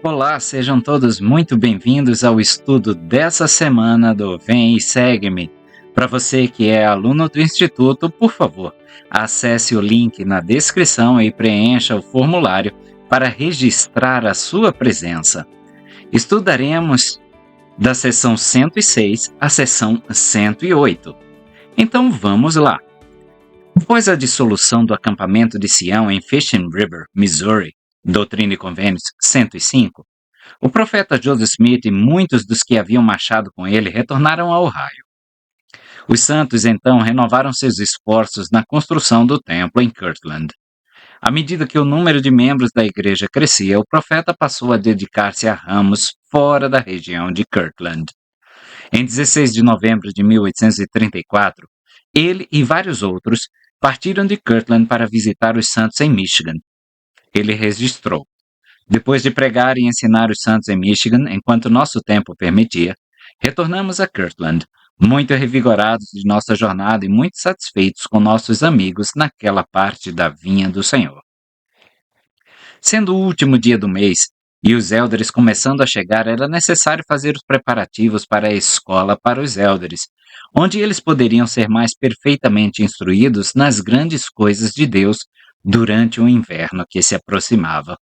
Olá, sejam todos muito bem-vindos ao estudo dessa semana do Vem e Segue-me. Para você que é aluno do Instituto, por favor, acesse o link na descrição e preencha o formulário para registrar a sua presença. Estudaremos da seção 106 à seção 108. Então vamos lá. Após a dissolução do acampamento de Sião em Fishing River, Missouri, Doutrina e Convênios 105, o profeta Joseph Smith e muitos dos que haviam marchado com ele retornaram a Ohio. Os santos então renovaram seus esforços na construção do templo em Kirtland. À medida que o número de membros da igreja crescia, o profeta passou a dedicar-se a ramos fora da região de Kirtland. Em 16 de novembro de 1834, ele e vários outros partiram de Kirtland para visitar os santos em Michigan. Ele registrou: depois de pregar e ensinar os santos em Michigan, enquanto nosso tempo permitia, retornamos a Kirtland, muito revigorados de nossa jornada e muito satisfeitos com nossos amigos naquela parte da vinha do Senhor. Sendo o último dia do mês e os élderes começando a chegar, era necessário fazer os preparativos para a escola para os élderes, onde eles poderiam ser mais perfeitamente instruídos nas grandes coisas de Deus durante o inverno que se aproximava.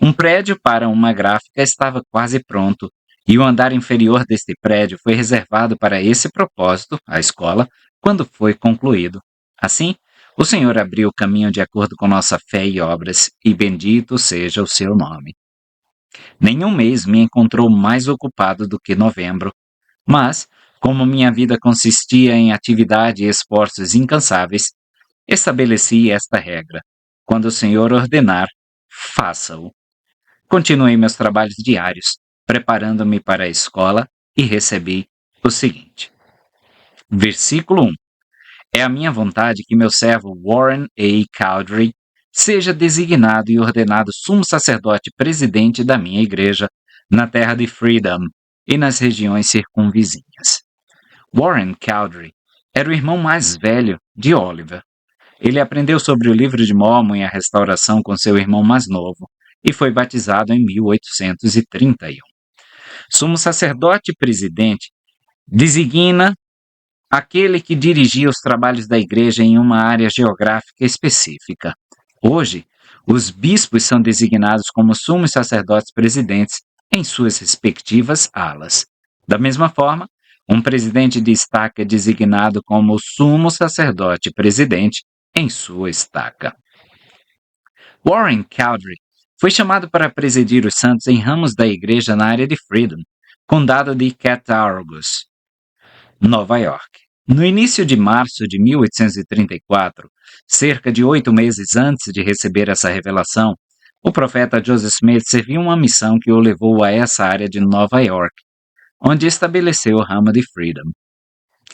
Um prédio para uma gráfica estava quase pronto, e o andar inferior deste prédio foi reservado para esse propósito, a escola, quando foi concluído. Assim, o Senhor abriu o caminho de acordo com nossa fé e obras, e bendito seja o seu nome. Nenhum mês me encontrou mais ocupado do que novembro, mas, como minha vida consistia em atividade e esforços incansáveis, estabeleci esta regra: quando o Senhor ordenar, faça-o. Continuei meus trabalhos diários, preparando-me para a escola e recebi o seguinte. Versículo 1. É a minha vontade que meu servo Warren A. Cowdery seja designado e ordenado sumo sacerdote presidente da minha igreja na terra de Freedom e nas regiões circunvizinhas. Warren Cowdery era o irmão mais velho de Oliver. Ele aprendeu sobre o livro de Mórmon e a restauração com seu irmão mais novo e foi batizado em 1831. Sumo sacerdote presidente designa aquele que dirigia os trabalhos da igreja em uma área geográfica específica. Hoje, os bispos são designados como sumos sacerdotes presidentes em suas respectivas alas. Da mesma forma, um presidente de estaca é designado como sumo sacerdote presidente em sua estaca. Warren Cowdery foi chamado para presidir os santos em ramos da igreja na área de Freedom, condado de Cattaraugus, Nova York. No início de março de 1834, cerca de 8 meses antes de receber essa revelação, o profeta Joseph Smith serviu uma missão que o levou a essa área de Nova York, onde estabeleceu o ramo de Freedom.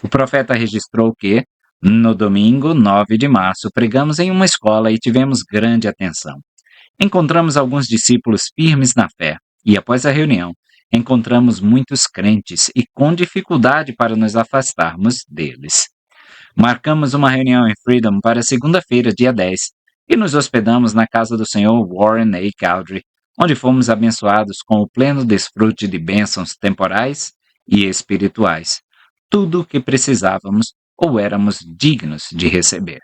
O profeta registrou que, no domingo 9 de março, pregamos em uma escola e tivemos grande atenção. Encontramos alguns discípulos firmes na fé, e após a reunião, encontramos muitos crentes e com dificuldade para nos afastarmos deles. Marcamos uma reunião em Freedom para segunda-feira, dia 10, e nos hospedamos na casa do Sr. Warren A. Cowdery, onde fomos abençoados com o pleno desfrute de bênçãos temporais e espirituais, tudo o que precisávamos ou éramos dignos de receber.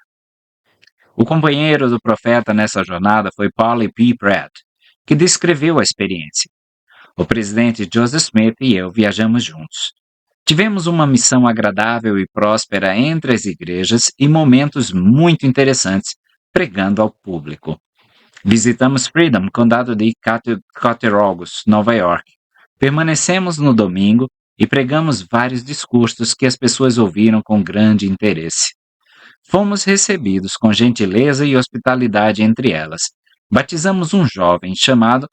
O companheiro do profeta nessa jornada foi Polly P. Pratt, que descreveu a experiência. O presidente Joseph Smith e eu viajamos juntos. Tivemos uma missão agradável e próspera entre as igrejas e momentos muito interessantes pregando ao público. Visitamos Freedom, condado de Cattaraugus, Nova York. Permanecemos no domingo e pregamos vários discursos que as pessoas ouviram com grande interesse. Fomos recebidos com gentileza e hospitalidade entre elas. Batizamos um jovem chamado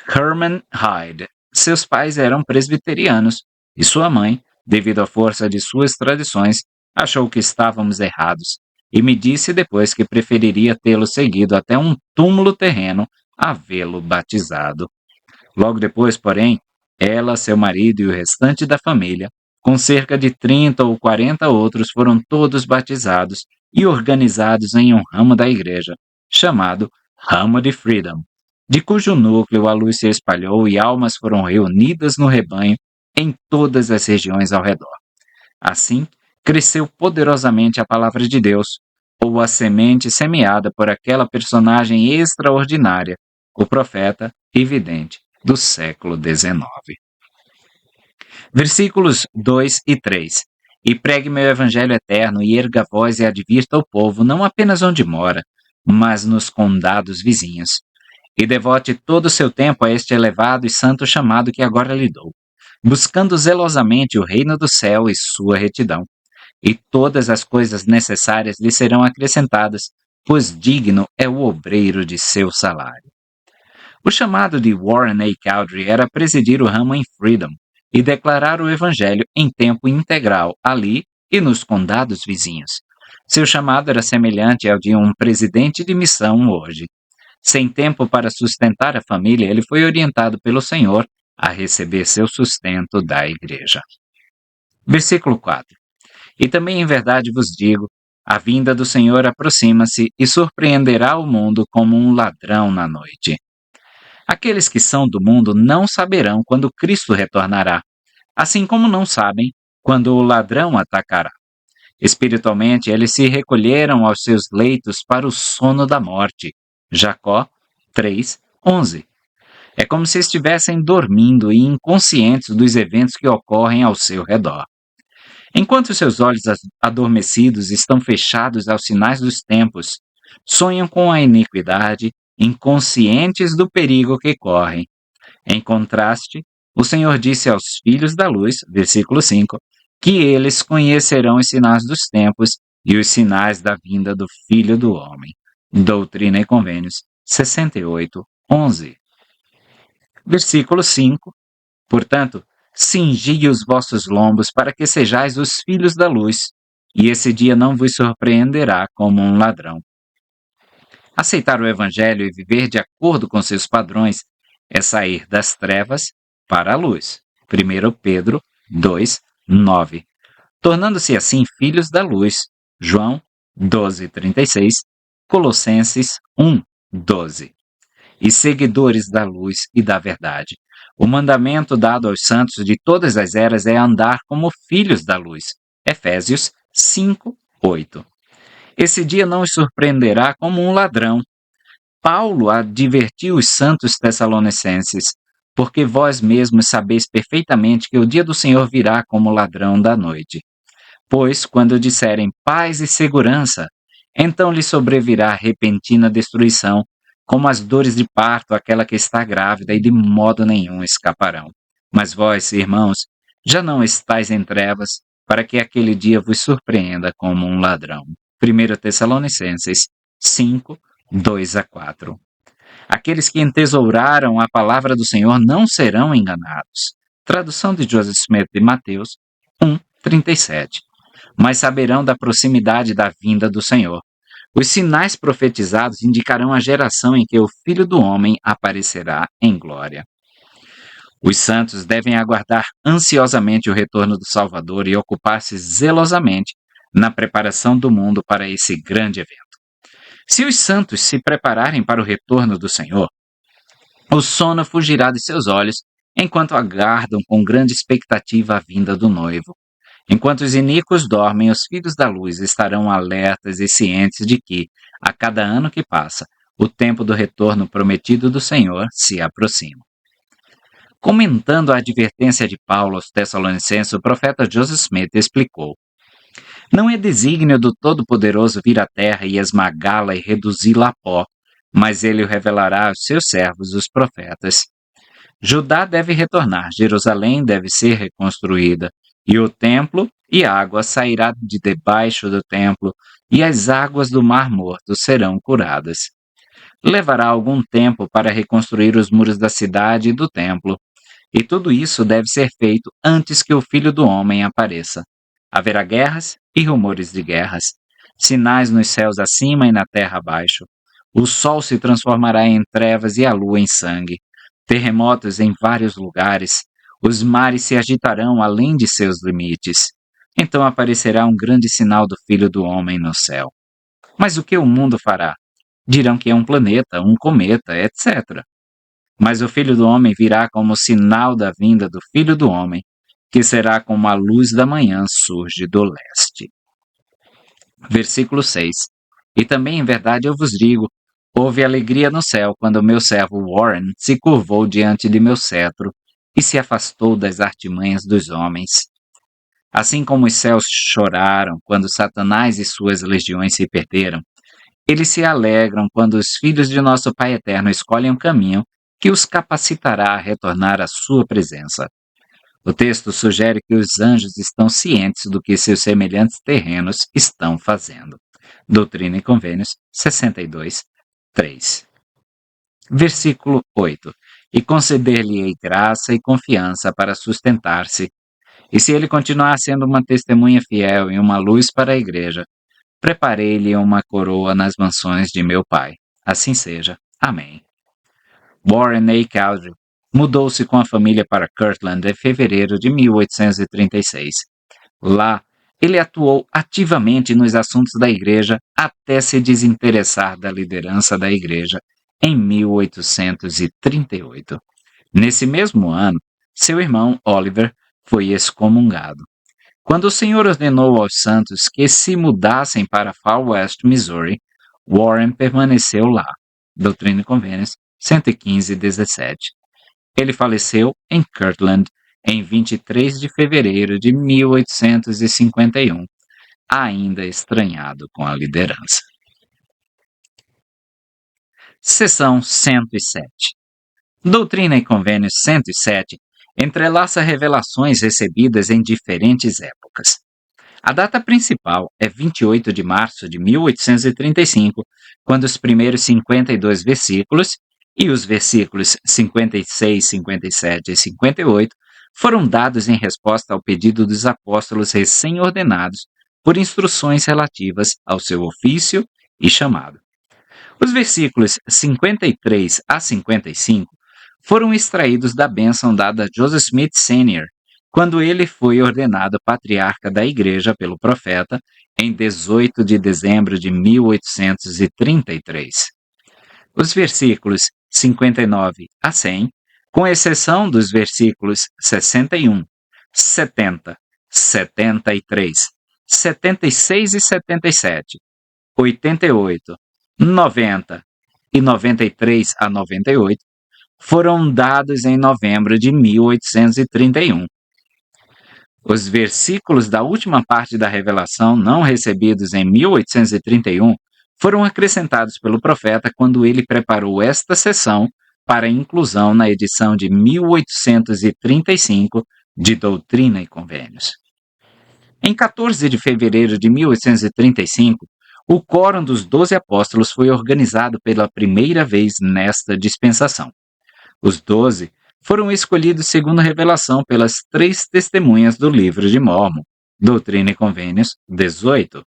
Herman Hyde. Seus pais eram presbiterianos e sua mãe, devido à força de suas tradições, achou que estávamos errados e me disse depois que preferiria tê-lo seguido até um túmulo terreno a vê-lo batizado. Logo depois, porém, ela, seu marido e o restante da família, com cerca de 30 ou 40 outros, foram todos batizados e organizados em um ramo da igreja, chamado Ramo de Freedom, de cujo núcleo a luz se espalhou e almas foram reunidas no rebanho em todas as regiões ao redor. Assim, cresceu poderosamente a palavra de Deus, ou a semente semeada por aquela personagem extraordinária, o profeta e vidente do século XIX. Versículos 2 e 3. E pregue meu evangelho eterno, e erga a voz e advirta o povo, não apenas onde mora, mas nos condados vizinhos. E devote todo o seu tempo a este elevado e santo chamado que agora lhe dou, buscando zelosamente o reino do céu e sua retidão. E todas as coisas necessárias lhe serão acrescentadas, pois digno é o obreiro de seu salário. O chamado de Warren A. Cowdery era presidir o ramo em Freedom e declarar o evangelho em tempo integral ali e nos condados vizinhos. Seu chamado era semelhante ao de um presidente de missão hoje. Sem tempo para sustentar a família, ele foi orientado pelo Senhor a receber seu sustento da igreja. Versículo 4. E também em verdade vos digo, a vinda do Senhor aproxima-se e surpreenderá o mundo como um ladrão na noite. Aqueles que são do mundo não saberão quando Cristo retornará, assim como não sabem quando o ladrão atacará. Espiritualmente, eles se recolheram aos seus leitos para o sono da morte. Jacó 3:11. É como se estivessem dormindo e inconscientes dos eventos que ocorrem ao seu redor. Enquanto seus olhos adormecidos estão fechados aos sinais dos tempos, sonham com a iniquidade, inconscientes do perigo que correm. Em contraste, o Senhor disse aos filhos da luz, versículo 5, que eles conhecerão os sinais dos tempos e os sinais da vinda do Filho do Homem. Doutrina e Convênios 68:11. Versículo 5. Portanto, cingi os vossos lombos para que sejais os filhos da luz, e esse dia não vos surpreenderá como um ladrão. Aceitar o Evangelho e viver de acordo com seus padrões é sair das trevas para a luz. 1 Pedro 2:9. Tornando-se assim filhos da luz. João 12:36, Colossenses 1:12. E seguidores da luz e da verdade. O mandamento dado aos santos de todas as eras é andar como filhos da luz. Efésios 5:8. Esse dia não os surpreenderá como um ladrão. Paulo advertiu os santos tessalonicenses, porque vós mesmos sabeis perfeitamente que o dia do Senhor virá como ladrão da noite. Pois, quando disserem paz e segurança, então lhe sobrevirá repentina destruição, como as dores de parto àquela que está grávida, e de modo nenhum escaparão. Mas vós, irmãos, já não estáis em trevas, para que aquele dia vos surpreenda como um ladrão. 1 Tessalonicenses 5:2-4. Aqueles que entesouraram a palavra do Senhor não serão enganados. Tradução de Joseph Smith de Mateus 1:37. Mas saberão da proximidade da vinda do Senhor. Os sinais profetizados indicarão a geração em que o Filho do Homem aparecerá em glória. Os santos devem aguardar ansiosamente o retorno do Salvador e ocupar-se zelosamente na preparação do mundo para esse grande evento. Se os santos se prepararem para o retorno do Senhor, o sono fugirá de seus olhos enquanto aguardam com grande expectativa a vinda do noivo. Enquanto os iníquos dormem, os filhos da luz estarão alertas e cientes de que, a cada ano que passa, o tempo do retorno prometido do Senhor se aproxima. Comentando a advertência de Paulo aos Tessalonicenses, o profeta Joseph Smith explicou: não é desígnio do Todo-Poderoso vir à terra e esmagá-la e reduzi-la a pó, mas ele o revelará aos seus servos, os profetas. Judá deve retornar, Jerusalém deve ser reconstruída, e o templo e a água sairá de debaixo do templo, e as águas do Mar Morto serão curadas. Levará algum tempo para reconstruir os muros da cidade e do templo, e tudo isso deve ser feito antes que o Filho do Homem apareça. Haverá guerras e rumores de guerras, sinais nos céus acima e na terra abaixo. O sol se transformará em trevas e a lua em sangue. Terremotos em vários lugares. Os mares se agitarão além de seus limites. Então aparecerá um grande sinal do Filho do Homem no céu. Mas o que o mundo fará? Dirão que é um planeta, um cometa, etc. Mas o Filho do Homem virá como sinal da vinda do Filho do Homem, que será como a luz da manhã surge do leste. Versículo 6. E também em verdade eu vos digo, houve alegria no céu quando meu servo Warren se curvou diante de meu cetro e se afastou das artimanhas dos homens. Assim como os céus choraram quando Satanás e suas legiões se perderam, eles se alegram quando os filhos de nosso Pai Eterno escolhem um caminho que os capacitará a retornar à sua presença. O texto sugere que os anjos estão cientes do que seus semelhantes terrenos estão fazendo. Doutrina e Convênios 62, 3. Versículo 8. E conceder-lhe-ei graça e confiança para sustentar-se. E se ele continuar sendo uma testemunha fiel e uma luz para a igreja, preparei-lhe uma coroa nas mansões de meu pai. Assim seja. Amém. Warren A. Cowdery mudou-se com a família para Kirtland em fevereiro de 1836. Lá, ele atuou ativamente nos assuntos da igreja até se desinteressar da liderança da igreja em 1838. Nesse mesmo ano, seu irmão Oliver foi excomungado. Quando o Senhor ordenou aos santos que se mudassem para Far West, Missouri, Warren permaneceu lá. Doutrina e Convênios 115, 17. Ele faleceu em Kirtland em 23 de fevereiro de 1851, ainda estranhado com a liderança. Seção 107. Doutrina e Convênios 107 entrelaça revelações recebidas em diferentes épocas. A data principal é 28 de março de 1835, quando os primeiros 52 versículos e os versículos 56, 57 e 58 foram dados em resposta ao pedido dos apóstolos recém-ordenados por instruções relativas ao seu ofício e chamado. Os versículos 53 a 55 foram extraídos da bênção dada a Joseph Smith Sr., quando ele foi ordenado patriarca da igreja pelo profeta em 18 de dezembro de 1833. Os versículos 59 a 100, com exceção dos versículos 61, 70, 73, 76 e 77, 88, 90 e 93 a 98, foram dados em novembro de 1831. Os versículos da última parte da revelação, não recebidos em 1831, foram acrescentados pelo profeta quando ele preparou esta sessão para inclusão na edição de 1835 de Doutrina e Convênios. Em 14 de fevereiro de 1835, o Quórum dos 12 Apóstolos foi organizado pela primeira vez nesta dispensação. Os 12 foram escolhidos segundo a revelação pelas 3 testemunhas do livro de Mórmon, Doutrina e Convênios 18.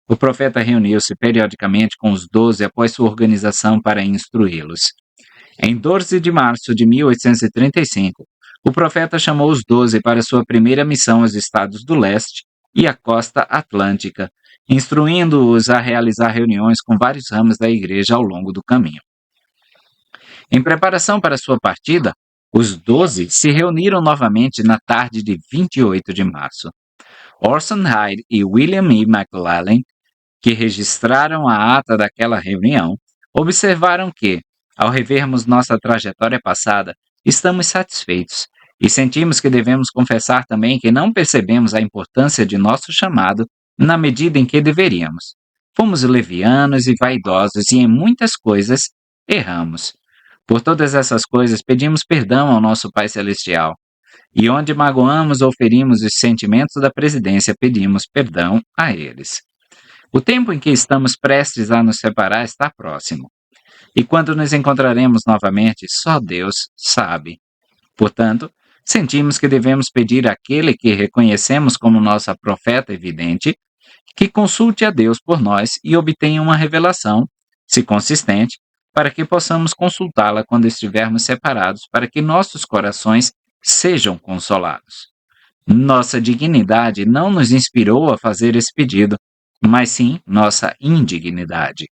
O profeta reuniu-se periodicamente com os 12 após sua organização para instruí-los. Em 12 de março de 1835, o profeta chamou os 12 para sua primeira missão aos estados do leste e à costa atlântica, instruindo-os a realizar reuniões com vários ramos da igreja ao longo do caminho. Em preparação para sua partida, os 12 se reuniram novamente na tarde de 28 de março. Orson Hyde e William E. McLellan, que registraram a ata daquela reunião, observaram que, ao revermos nossa trajetória passada, estamos satisfeitos e sentimos que devemos confessar também que não percebemos a importância de nosso chamado na medida em que deveríamos. Fomos levianos e vaidosos e em muitas coisas erramos. Por todas essas coisas pedimos perdão ao nosso Pai Celestial. E onde magoamos ou ferimos os sentimentos da presidência, pedimos perdão a eles. O tempo em que estamos prestes a nos separar está próximo. E quando nos encontraremos novamente, só Deus sabe. Portanto, sentimos que devemos pedir àquele que reconhecemos como nossa profeta evidente, que consulte a Deus por nós e obtenha uma revelação, se consistente, para que possamos consultá-la quando estivermos separados, para que nossos corações sejam consolados. Nossa dignidade não nos inspirou a fazer esse pedido, mas sim nossa indignidade.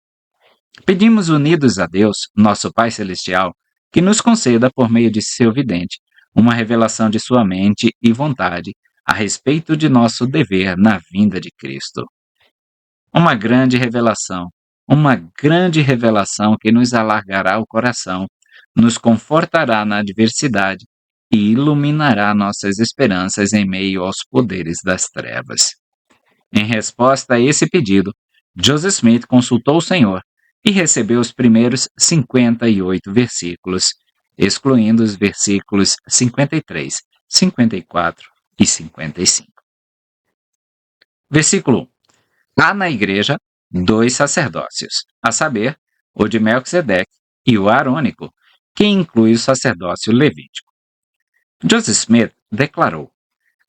Pedimos unidos a Deus, nosso Pai Celestial, que nos conceda, por meio de seu vidente, uma revelação de sua mente e vontade a respeito de nosso dever na vinda de Cristo. Uma grande revelação que nos alargará o coração, nos confortará na adversidade e iluminará nossas esperanças em meio aos poderes das trevas. Em resposta a esse pedido, Joseph Smith consultou o Senhor e recebeu os primeiros 58 versículos, excluindo os versículos 53, 54 e 55. Versículo 1. Há na igreja 2 sacerdócios, a saber, o de Melquisedeque e o arônico, que inclui o sacerdócio levítico. Joseph Smith declarou: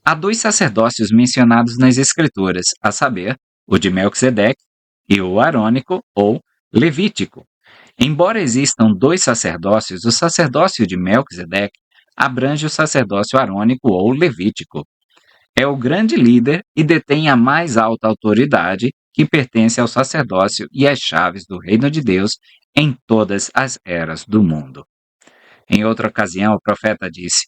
há 2 sacerdócios mencionados nas Escrituras, a saber, o de Melquisedeque e o arônico ou levítico. Embora existam 2 sacerdócios, o sacerdócio de Melquisedeque abrange o sacerdócio arônico ou levítico. É o grande líder e detém a mais alta autoridade que pertence ao sacerdócio e às chaves do reino de Deus em todas as eras do mundo. Em outra ocasião, o profeta disse: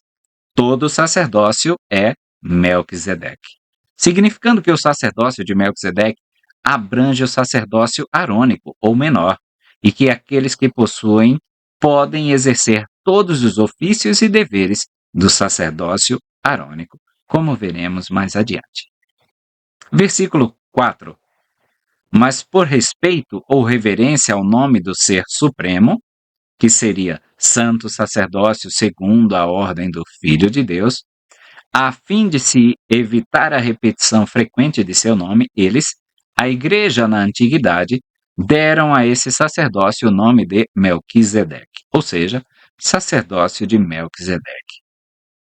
todo sacerdócio é Melquisedeque, significando que o sacerdócio de Melquisedeque abrange o sacerdócio arônico ou menor, e que aqueles que possuem podem exercer todos os ofícios e deveres do sacerdócio arônico, como veremos mais adiante. Versículo 4. Mas por respeito ou reverência ao nome do Ser Supremo, que seria santo sacerdócio segundo a ordem do Filho de Deus, a fim de se evitar a repetição frequente de seu nome, eles, a igreja na antiguidade, deram a esse sacerdócio o nome de Melquisedeque, ou seja, sacerdócio de Melquisedeque.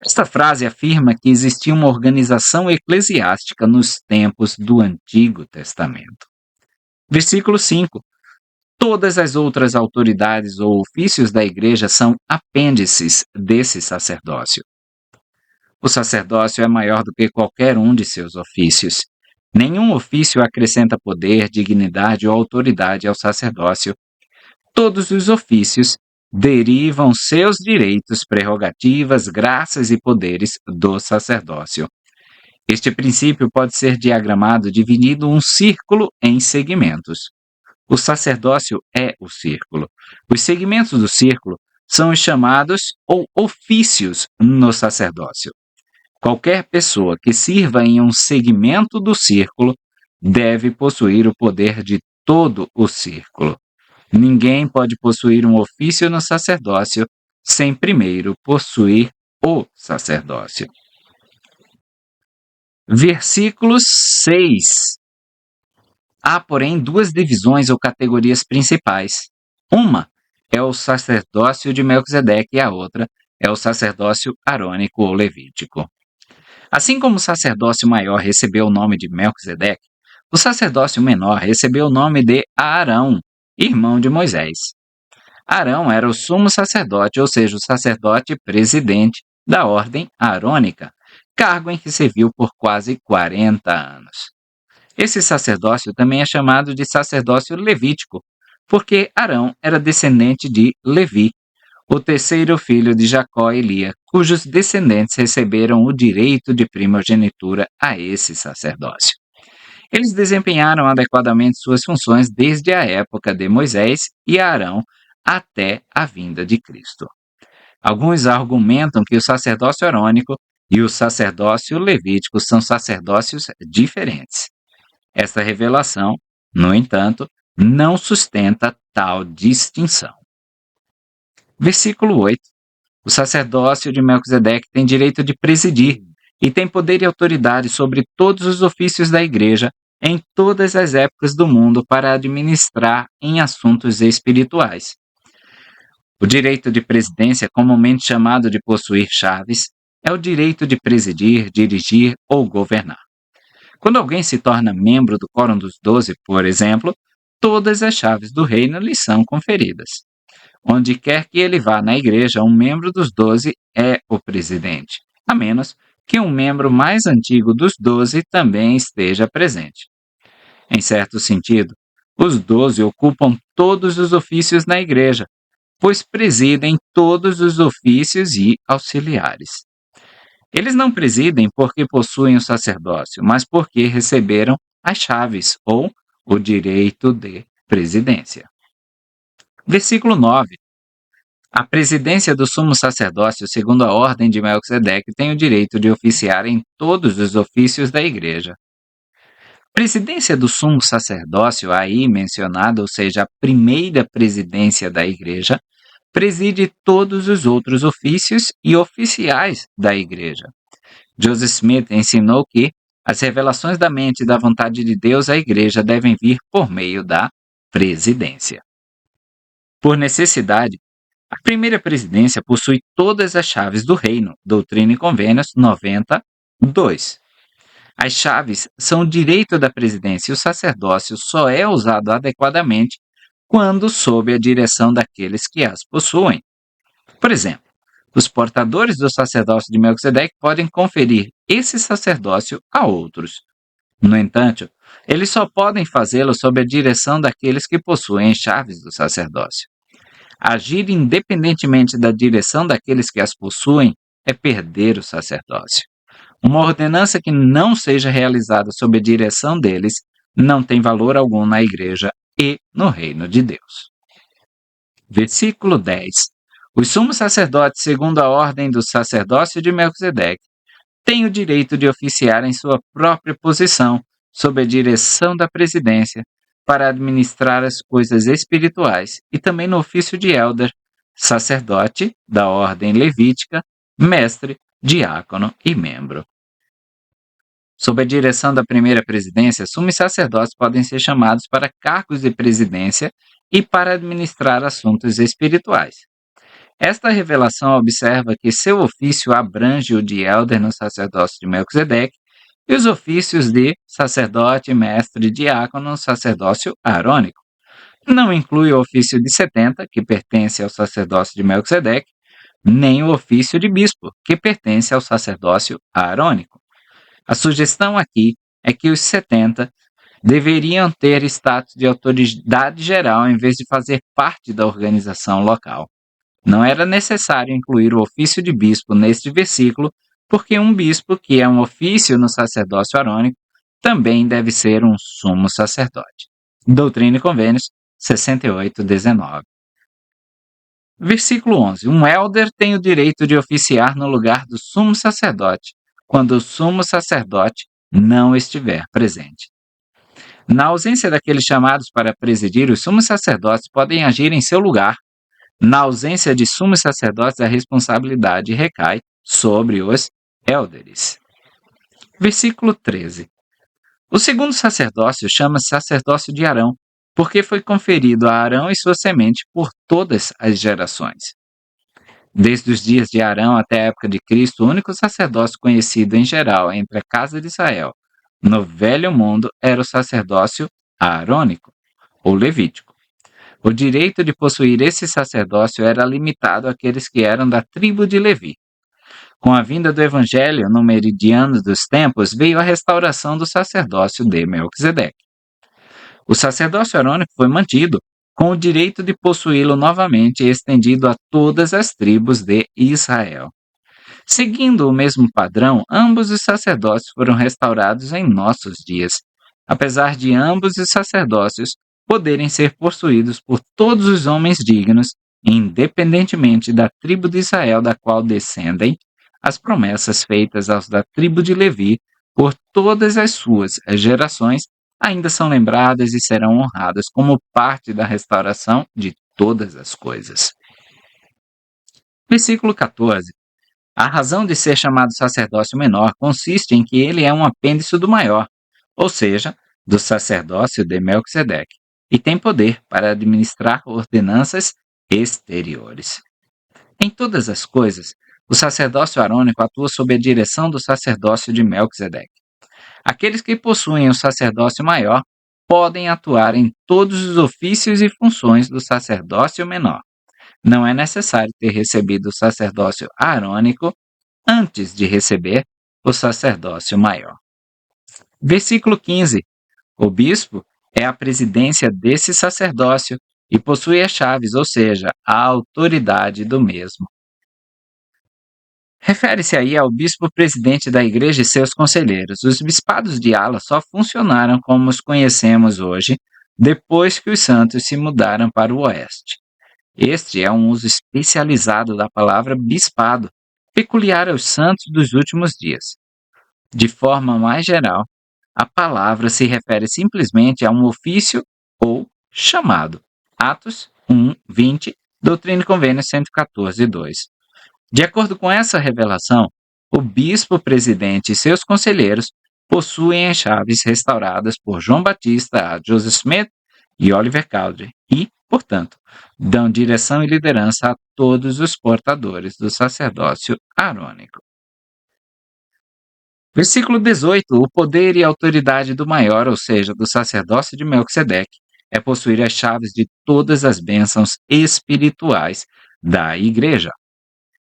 Esta frase afirma que existia uma organização eclesiástica nos tempos do Antigo Testamento. Versículo 5. Todas as outras autoridades ou ofícios da igreja são apêndices desse sacerdócio. O sacerdócio é maior do que qualquer um de seus ofícios. Nenhum ofício acrescenta poder, dignidade ou autoridade ao sacerdócio. Todos os ofícios derivam seus direitos, prerrogativas, graças e poderes do sacerdócio. Este princípio pode ser diagramado dividindo um círculo em segmentos. O sacerdócio é o círculo. Os segmentos do círculo são os chamados ou ofícios no sacerdócio. Qualquer pessoa que sirva em um segmento do círculo deve possuir o poder de todo o círculo. Ninguém pode possuir um ofício no sacerdócio sem primeiro possuir o sacerdócio. Versículo 6. Há, porém, 2 divisões ou categorias principais. Uma é o sacerdócio de Melquisedeque e a outra é o sacerdócio arônico ou levítico. Assim como o sacerdócio maior recebeu o nome de Melquisedeque, o sacerdócio menor recebeu o nome de Arão, irmão de Moisés. Arão era o sumo sacerdote, ou seja, o sacerdote presidente da ordem arônica, cargo em que serviu por quase 40 anos. Esse sacerdócio também é chamado de sacerdócio levítico, porque Arão era descendente de Levi, o terceiro filho de Jacó e Lia, cujos descendentes receberam o direito de primogenitura a esse sacerdócio. Eles desempenharam adequadamente suas funções desde a época de Moisés e Arão até a vinda de Cristo. Alguns argumentam que o sacerdócio arônico e o sacerdócio levítico são sacerdócios diferentes. Esta revelação, no entanto, não sustenta tal distinção. Versículo 8. O sacerdócio de Melquisedeque tem direito de presidir e tem poder e autoridade sobre todos os ofícios da igreja em todas as épocas do mundo para administrar em assuntos espirituais. O direito de presidência, comumente chamado de possuir chaves, é o direito de presidir, dirigir ou governar. Quando alguém se torna membro do Quórum dos 12, por exemplo, todas as chaves do reino lhe são conferidas. Onde quer que ele vá na igreja, um membro dos 12 é o presidente, a menos que um membro mais antigo dos 12 também esteja presente. Em certo sentido, os 12 ocupam todos os ofícios na igreja, pois presidem todos os ofícios e auxiliares. Eles não presidem porque possuem o sacerdócio, mas porque receberam as chaves ou o direito de presidência. Versículo 9. A presidência do sumo sacerdócio, segundo a ordem de Melquisedeque, tem o direito de oficiar em todos os ofícios da igreja. Presidência do sumo sacerdócio, aí mencionada, ou seja, a primeira presidência da igreja, preside todos os outros ofícios e oficiais da igreja. Joseph Smith ensinou que as revelações da mente e da vontade de Deus à igreja devem vir por meio da presidência. Por necessidade, a primeira presidência possui todas as chaves do reino, Doutrina e Convênios 92. As chaves são o direito da presidência e o sacerdócio só é usado adequadamente quando sob a direção daqueles que as possuem. Por exemplo, os portadores do sacerdócio de Melquisedeque podem conferir esse sacerdócio a outros. No entanto, eles só podem fazê-lo sob a direção daqueles que possuem as chaves do sacerdócio. Agir independentemente da direção daqueles que as possuem é perder o sacerdócio. Uma ordenança que não seja realizada sob a direção deles não tem valor algum na igreja e no reino de Deus. Versículo 10. Os sumos sacerdotes, segundo a ordem do sacerdócio de Melquisedeque, têm o direito de oficiar em sua própria posição, sob a direção da presidência, para administrar as coisas espirituais e também no ofício de elder, sacerdote da ordem levítica, mestre, diácono e membro. Sob a direção da primeira presidência, sumos sacerdotes podem ser chamados para cargos de presidência e para administrar assuntos espirituais. Esta revelação observa que seu ofício abrange o de elder no sacerdócio de Melquisedeque e os ofícios de sacerdote, mestre e diácono no sacerdócio arônico. Não inclui o ofício de 70, que pertence ao sacerdócio de Melquisedeque, nem o ofício de bispo, que pertence ao sacerdócio arônico. A sugestão aqui é que os 70 deveriam ter status de autoridade geral em vez de fazer parte da organização local. Não era necessário incluir o ofício de bispo neste versículo, porque um bispo, que é um ofício no sacerdócio arônico, também deve ser um sumo sacerdote. Doutrina e Convênios 68:19. Versículo 11. Um elder tem o direito de oficiar no lugar do sumo sacerdote, quando o sumo sacerdote não estiver presente. Na ausência daqueles chamados para presidir, os sumos sacerdotes podem agir em seu lugar. Na ausência de sumos sacerdotes, a responsabilidade recai sobre os élderes. Versículo 13. O segundo sacerdócio chama-se sacerdócio de Arão, porque foi conferido a Arão e sua semente por todas as gerações. Desde os dias de Arão até a época de Cristo, o único sacerdócio conhecido em geral entre a casa de Israel no Velho Mundo era o sacerdócio arônico, ou levítico. O direito de possuir esse sacerdócio era limitado àqueles que eram da tribo de Levi. Com a vinda do Evangelho no meridiano dos tempos, veio a restauração do sacerdócio de Melquisedeque. O sacerdócio arônico foi mantido, com o direito de possuí-lo novamente estendido a todas as tribos de Israel. Seguindo o mesmo padrão, ambos os sacerdócios foram restaurados em nossos dias, apesar de ambos os sacerdócios poderem ser possuídos por todos os homens dignos, independentemente da tribo de Israel da qual descendem. As promessas feitas aos da tribo de Levi por todas as suas gerações ainda são lembradas e serão honradas como parte da restauração de todas as coisas. Versículo 14. A razão de ser chamado sacerdócio menor consiste em que ele é um apêndice do maior, ou seja, do sacerdócio de Melquisedeque, e tem poder para administrar ordenanças exteriores. Em todas as coisas, o sacerdócio arônico atua sob a direção do sacerdócio de Melquisedeque. Aqueles que possuem o sacerdócio maior podem atuar em todos os ofícios e funções do sacerdócio menor. Não é necessário ter recebido o sacerdócio arônico antes de receber o sacerdócio maior. Versículo 15. O bispo é a presidência desse sacerdócio e possui as chaves, ou seja, a autoridade do mesmo. Refere-se aí ao bispo-presidente da igreja e seus conselheiros. Os bispados de ala só funcionaram como os conhecemos hoje, depois que os santos se mudaram para o oeste. Este é um uso especializado da palavra bispado, peculiar aos santos dos últimos dias. De forma mais geral, a palavra se refere simplesmente a um ofício ou chamado. Atos 1, 20, Doutrina e Convênios 114, 2. De acordo com essa revelação, o bispo-presidente e seus conselheiros possuem as chaves restauradas por João Batista a Joseph Smith e Oliver Cowdery e, portanto, dão direção e liderança a todos os portadores do sacerdócio arônico. Versículo 18. O poder e autoridade do maior, ou seja, do sacerdócio de Melquisedeque, é possuir as chaves de todas as bênçãos espirituais da igreja.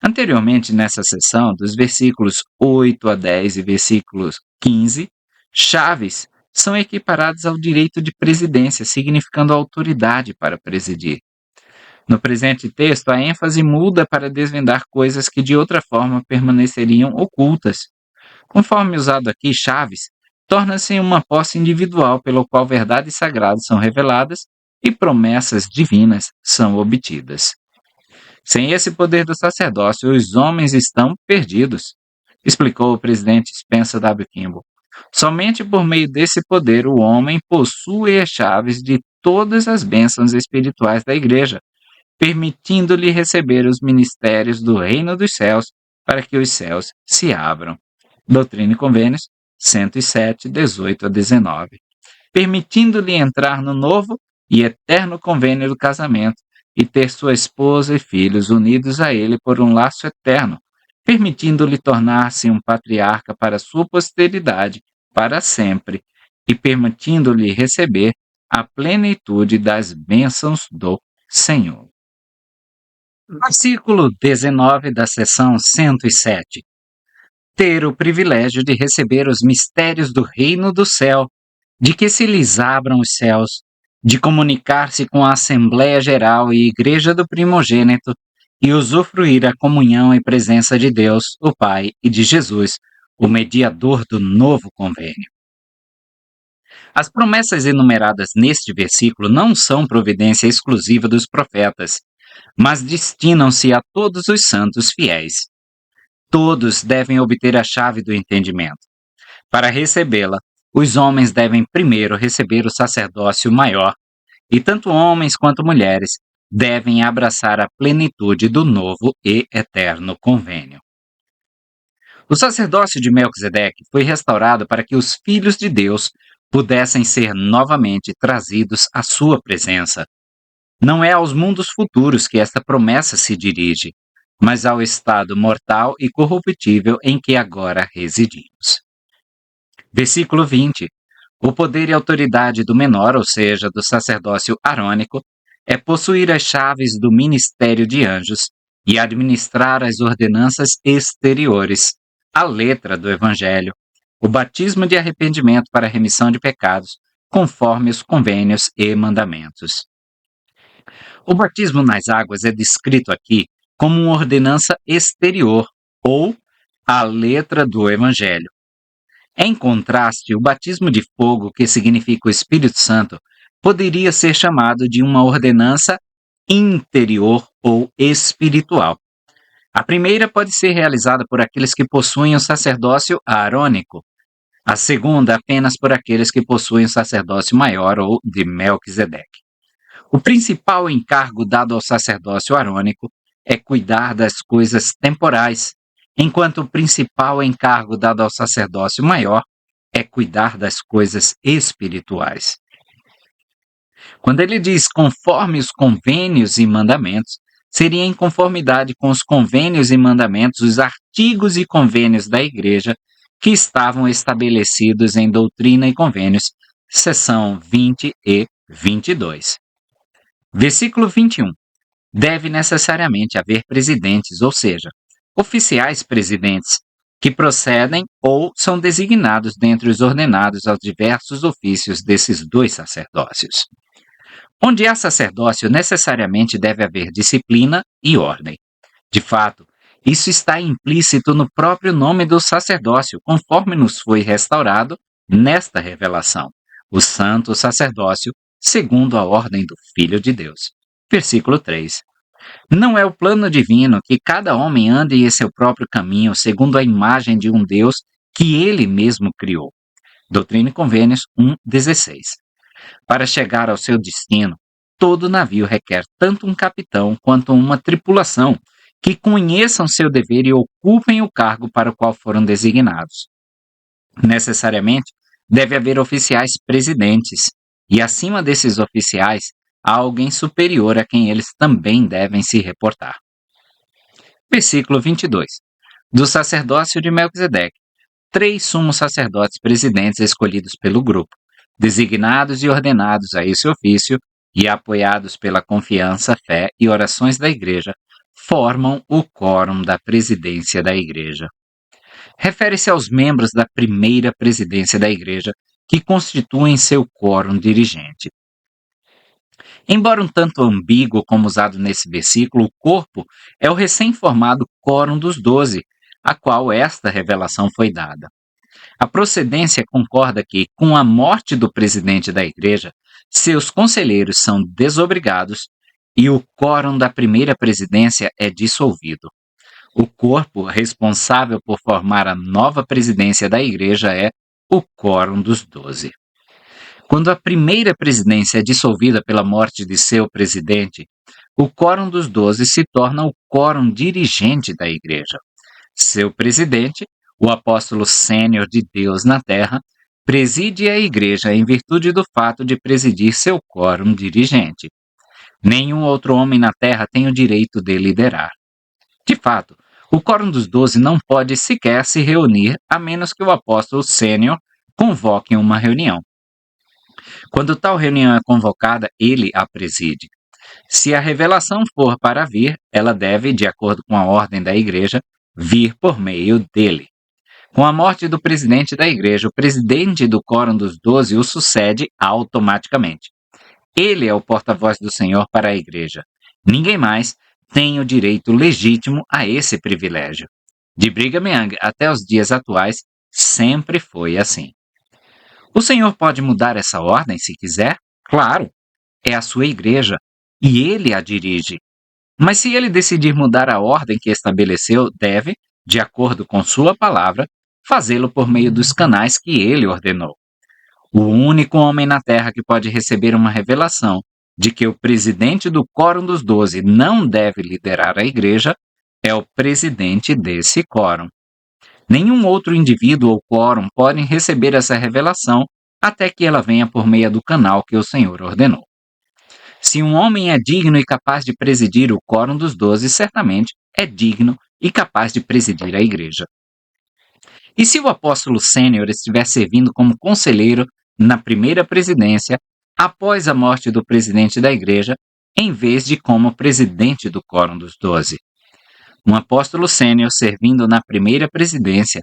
Anteriormente, nessa seção, dos versículos 8 a 10 e versículos 15, chaves são equiparadas ao direito de presidência, significando autoridade para presidir. No presente texto, a ênfase muda para desvendar coisas que de outra forma permaneceriam ocultas. Conforme usado aqui, chaves torna-se uma posse individual pelo qual verdades sagradas são reveladas e promessas divinas são obtidas. Sem esse poder do sacerdócio, os homens estão perdidos, explicou o presidente Spencer W. Kimball. Somente por meio desse poder o homem possui as chaves de todas as bênçãos espirituais da igreja, permitindo-lhe receber os ministérios do reino dos céus para que os céus se abram. Doutrina e Convênios 107, 18 a 19. Permitindo-lhe entrar no novo e eterno convênio do casamento e ter sua esposa e filhos unidos a ele por um laço eterno, permitindo-lhe tornar-se um patriarca para sua posteridade para sempre e permitindo-lhe receber a plenitude das bênçãos do Senhor. Versículo 19 da seção 107. Ter o privilégio de receber os mistérios do reino do céu, de que se lhes abram os céus, de comunicar-se com a Assembleia Geral e Igreja do Primogênito e usufruir a comunhão e presença de Deus, o Pai, e de Jesus, o mediador do novo convênio. As promessas enumeradas neste versículo não são providência exclusiva dos profetas, mas destinam-se a todos os santos fiéis. Todos devem obter a chave do entendimento. Para recebê-la, os homens devem primeiro receber o sacerdócio maior, e tanto homens quanto mulheres devem abraçar a plenitude do novo e eterno convênio. O sacerdócio de Melquisedeque foi restaurado para que os filhos de Deus pudessem ser novamente trazidos à sua presença. Não é aos mundos futuros que esta promessa se dirige, mas ao estado mortal e corruptível em que agora residimos. Versículo 20. O poder e autoridade do menor, ou seja, do sacerdócio arônico, é possuir as chaves do ministério de anjos e administrar as ordenanças exteriores, a letra do Evangelho, o batismo de arrependimento para a remissão de pecados, conforme os convênios e mandamentos. O batismo nas águas é descrito aqui como uma ordenança exterior, ou a letra do Evangelho. Em contraste, o batismo de fogo, que significa o Espírito Santo, poderia ser chamado de uma ordenança interior ou espiritual. A primeira pode ser realizada por aqueles que possuem o sacerdócio arônico, a segunda apenas por aqueles que possuem o sacerdócio maior ou de Melquisedeque. O principal encargo dado ao sacerdócio arônico é cuidar das coisas temporais, enquanto o principal encargo dado ao sacerdócio maior é cuidar das coisas espirituais. Quando ele diz conforme os convênios e mandamentos, seria em conformidade com os convênios e mandamentos, os artigos e convênios da Igreja que estavam estabelecidos em Doutrina e Convênios, seção 20 e 22. Versículo 21. Deve necessariamente haver presidentes, ou seja, oficiais presidentes, que procedem ou são designados dentre os ordenados aos diversos ofícios desses dois sacerdócios. Onde há sacerdócio, necessariamente deve haver disciplina e ordem. De fato, isso está implícito no próprio nome do sacerdócio, conforme nos foi restaurado nesta revelação, o santo sacerdócio, segundo a ordem do Filho de Deus. Versículo 3. Não é o plano divino que cada homem ande em seu próprio caminho, segundo a imagem de um Deus que ele mesmo criou. Doutrina e Convênios 1:16. Para chegar ao seu destino, todo navio requer tanto um capitão quanto uma tripulação que conheçam seu dever e ocupem o cargo para o qual foram designados. Necessariamente, deve haver oficiais presidentes, e acima desses oficiais, há alguém superior a quem eles também devem se reportar. Versículo 22. Do sacerdócio de Melquisedeque, 3 sumos sacerdotes presidentes escolhidos pelo grupo, designados e ordenados a esse ofício e apoiados pela confiança, fé e orações da Igreja, formam o quórum da presidência da Igreja. Refere-se aos membros da primeira presidência da Igreja, que constituem seu quórum dirigente. Embora um tanto ambíguo como usado nesse versículo, o corpo é o recém-formado quórum dos 12, a qual esta revelação foi dada. A procedência concorda que, com a morte do presidente da Igreja, seus conselheiros são desobrigados e o quórum da primeira presidência é dissolvido. O corpo responsável por formar a nova presidência da Igreja é o quórum dos 12. Quando a primeira presidência é dissolvida pela morte de seu presidente, o quórum dos 12 se torna o quórum dirigente da Igreja. Seu presidente, o apóstolo sênior de Deus na terra, preside a Igreja em virtude do fato de presidir seu quórum dirigente. Nenhum outro homem na terra tem o direito de liderar. De fato, o quórum dos 12 não pode sequer se reunir a menos que o apóstolo sênior convoque uma reunião. Quando tal reunião é convocada, ele a preside. Se a revelação for para vir, ela deve, de acordo com a ordem da Igreja, vir por meio dele. Com a morte do presidente da Igreja, o presidente do quórum dos 12 o sucede automaticamente. Ele é o porta-voz do Senhor para a Igreja. Ninguém mais tem o direito legítimo a esse privilégio. De Brigham Young até os dias atuais, sempre foi assim. O Senhor pode mudar essa ordem se quiser? Claro, é a sua Igreja e ele a dirige. Mas se ele decidir mudar a ordem que estabeleceu, deve, de acordo com sua palavra, fazê-lo por meio dos canais que ele ordenou. O único homem na Terra que pode receber uma revelação de que o presidente do quórum dos 12 não deve liderar a Igreja é o presidente desse quórum. Nenhum outro indivíduo ou quórum podem receber essa revelação até que ela venha por meio do canal que o Senhor ordenou. Se um homem é digno e capaz de presidir o quórum dos 12, certamente é digno e capaz de presidir a Igreja. E se o apóstolo sênior estiver servindo como conselheiro na primeira presidência, após a morte do presidente da Igreja, em vez de como presidente do quórum dos 12? Um apóstolo sênior servindo na primeira presidência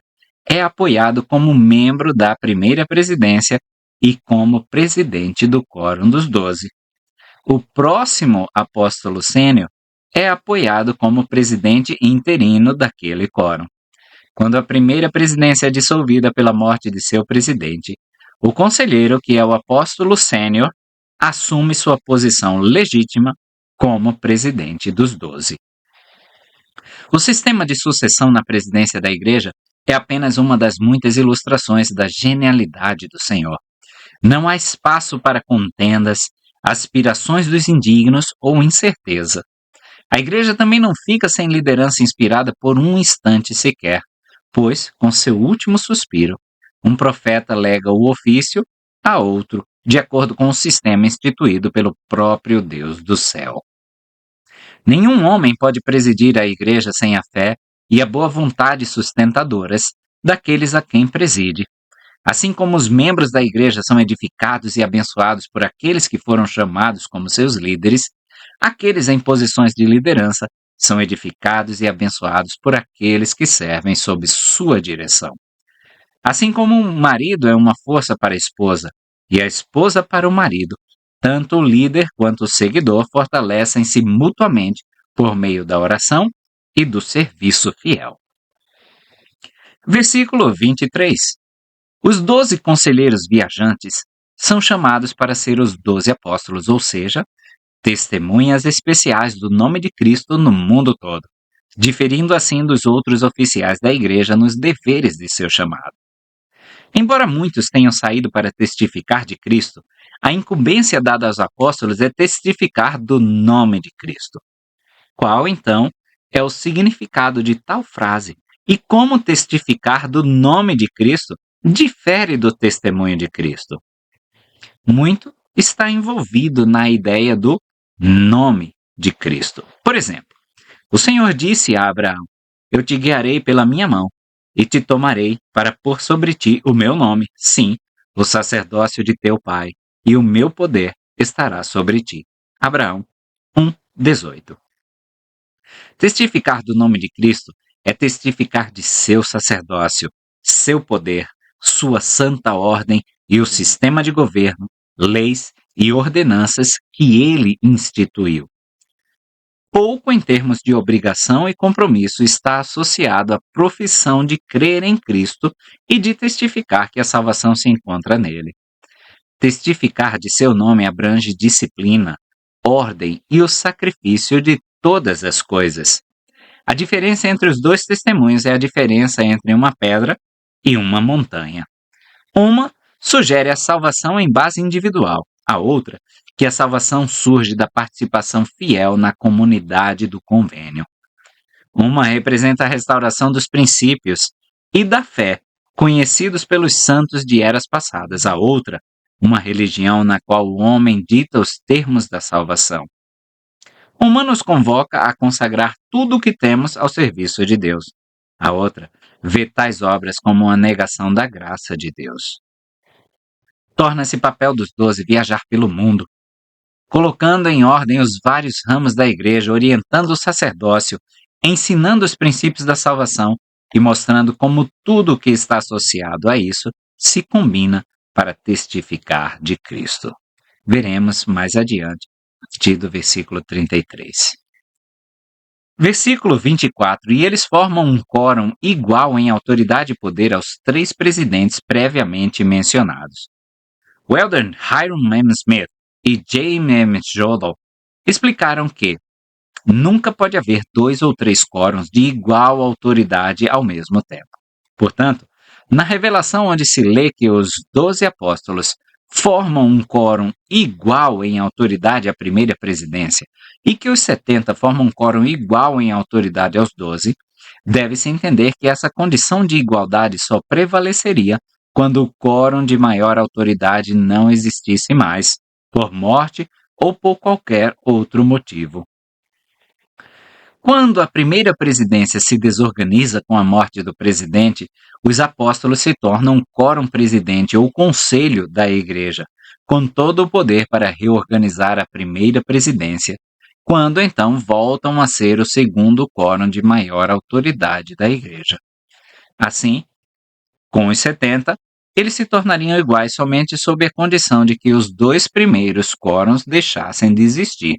é apoiado como membro da primeira presidência e como presidente do quórum dos 12. O próximo apóstolo sênior é apoiado como presidente interino daquele quórum. Quando a primeira presidência é dissolvida pela morte de seu presidente, o conselheiro, que é o apóstolo sênior, assume sua posição legítima como presidente dos 12. O sistema de sucessão na presidência da Igreja é apenas uma das muitas ilustrações da genialidade do Senhor. Não há espaço para contendas, aspirações dos indignos ou incerteza. A Igreja também não fica sem liderança inspirada por um instante sequer, pois, com seu último suspiro, um profeta lega o ofício a outro, de acordo com o sistema instituído pelo próprio Deus do céu. Nenhum homem pode presidir a Igreja sem a fé e a boa vontade sustentadoras daqueles a quem preside. Assim como os membros da Igreja são edificados e abençoados por aqueles que foram chamados como seus líderes, aqueles em posições de liderança são edificados e abençoados por aqueles que servem sob sua direção. Assim como um marido é uma força para a esposa e a esposa para o marido, Tanto o líder quanto o seguidor fortalecem-se mutuamente por meio da oração e do serviço fiel. Versículo 23. Os 12 conselheiros viajantes são chamados para ser os 12 apóstolos, ou seja, testemunhas especiais do nome de Cristo no mundo todo, diferindo assim dos outros oficiais da igreja nos deveres de seu chamado. Embora muitos tenham saído para testificar de Cristo, a incumbência dada aos apóstolos é testificar do nome de Cristo. Qual, então, é o significado de tal frase e como testificar do nome de Cristo difere do testemunho de Cristo? Muito está envolvido na ideia do nome de Cristo. Por exemplo, o Senhor disse a Abraão: Eu te guiarei pela minha mão e te tomarei para pôr sobre ti o meu nome, sim, o sacerdócio de teu pai, e o meu poder estará sobre ti. Abraão 1:18. Testificar do nome de Cristo é testificar de seu sacerdócio, seu poder, sua santa ordem e o sistema de governo, leis e ordenanças que ele instituiu. Pouco em termos de obrigação e compromisso está associado à profissão de crer em Cristo e de testificar que a salvação se encontra nele. Testificar de seu nome abrange disciplina, ordem e o sacrifício de todas as coisas. A diferença entre os dois testemunhos é a diferença entre uma pedra e uma montanha. Uma sugere a salvação em base individual, a outra, que a salvação surge da participação fiel na comunidade do convênio. Uma representa a restauração dos princípios e da fé, conhecidos pelos santos de eras passadas, a outra, uma religião na qual o homem dita os termos da salvação. Uma nos convoca a consagrar tudo o que temos ao serviço de Deus. A outra vê tais obras como uma negação da graça de Deus. Torna-se papel dos 12 viajar pelo mundo, colocando em ordem os vários ramos da igreja, orientando o sacerdócio, ensinando os princípios da salvação e mostrando como tudo o que está associado a isso se combina para testificar de Cristo. Veremos mais adiante, a partir do versículo 33. Versículo 24. E eles formam um quórum igual em autoridade e poder aos 3 presidentes previamente mencionados. O elder Hiram M. Smith e James M. Jodl explicaram que nunca pode haver 2 ou 3 quórums de igual autoridade ao mesmo tempo. Portanto, na revelação onde se lê que os 12 apóstolos formam um quórum igual em autoridade à primeira presidência e que os 70 formam um quórum igual em autoridade aos 12, deve-se entender que essa condição de igualdade só prevaleceria quando o quórum de maior autoridade não existisse mais, por morte ou por qualquer outro motivo. Quando a primeira presidência se desorganiza com a morte do presidente, os apóstolos se tornam um quórum presidente ou conselho da igreja, com todo o poder para reorganizar a primeira presidência, quando então voltam a ser o segundo quórum de maior autoridade da igreja. Assim, com os 70, eles se tornariam iguais somente sob a condição de que os 2 primeiros quórums deixassem de existir.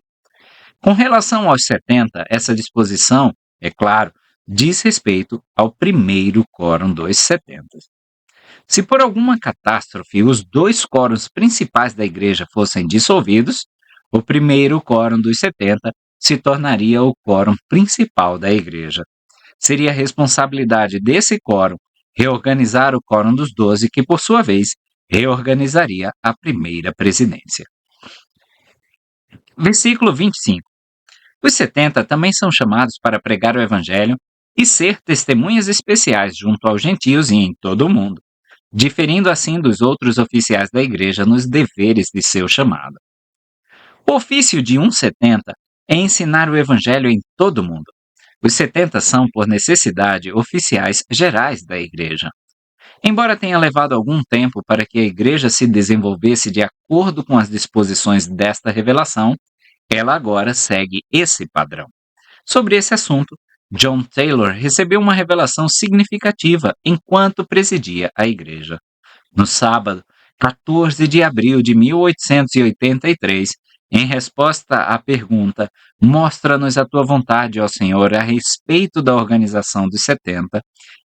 Com relação aos 70, essa disposição, é claro, diz respeito ao primeiro quórum dos 70. Se por alguma catástrofe os 2 quórums principais da igreja fossem dissolvidos, o primeiro quórum dos 70 se tornaria o quórum principal da igreja. Seria a responsabilidade desse quórum reorganizar o quórum dos 12, que por sua vez reorganizaria a primeira presidência. Versículo 25. Os 70 também são chamados para pregar o evangelho e ser testemunhas especiais junto aos gentios e em todo o mundo, diferindo assim dos outros oficiais da igreja nos deveres de seu chamado. O ofício de um 70 é ensinar o evangelho em todo o mundo. Os 70 são, por necessidade, oficiais gerais da igreja. Embora tenha levado algum tempo para que a igreja se desenvolvesse de acordo com as disposições desta revelação, ela agora segue esse padrão. Sobre esse assunto, John Taylor recebeu uma revelação significativa enquanto presidia a igreja. No sábado, 14 de abril de 1883, em resposta à pergunta "Mostra-nos a tua vontade, ó Senhor, a respeito da organização dos 70",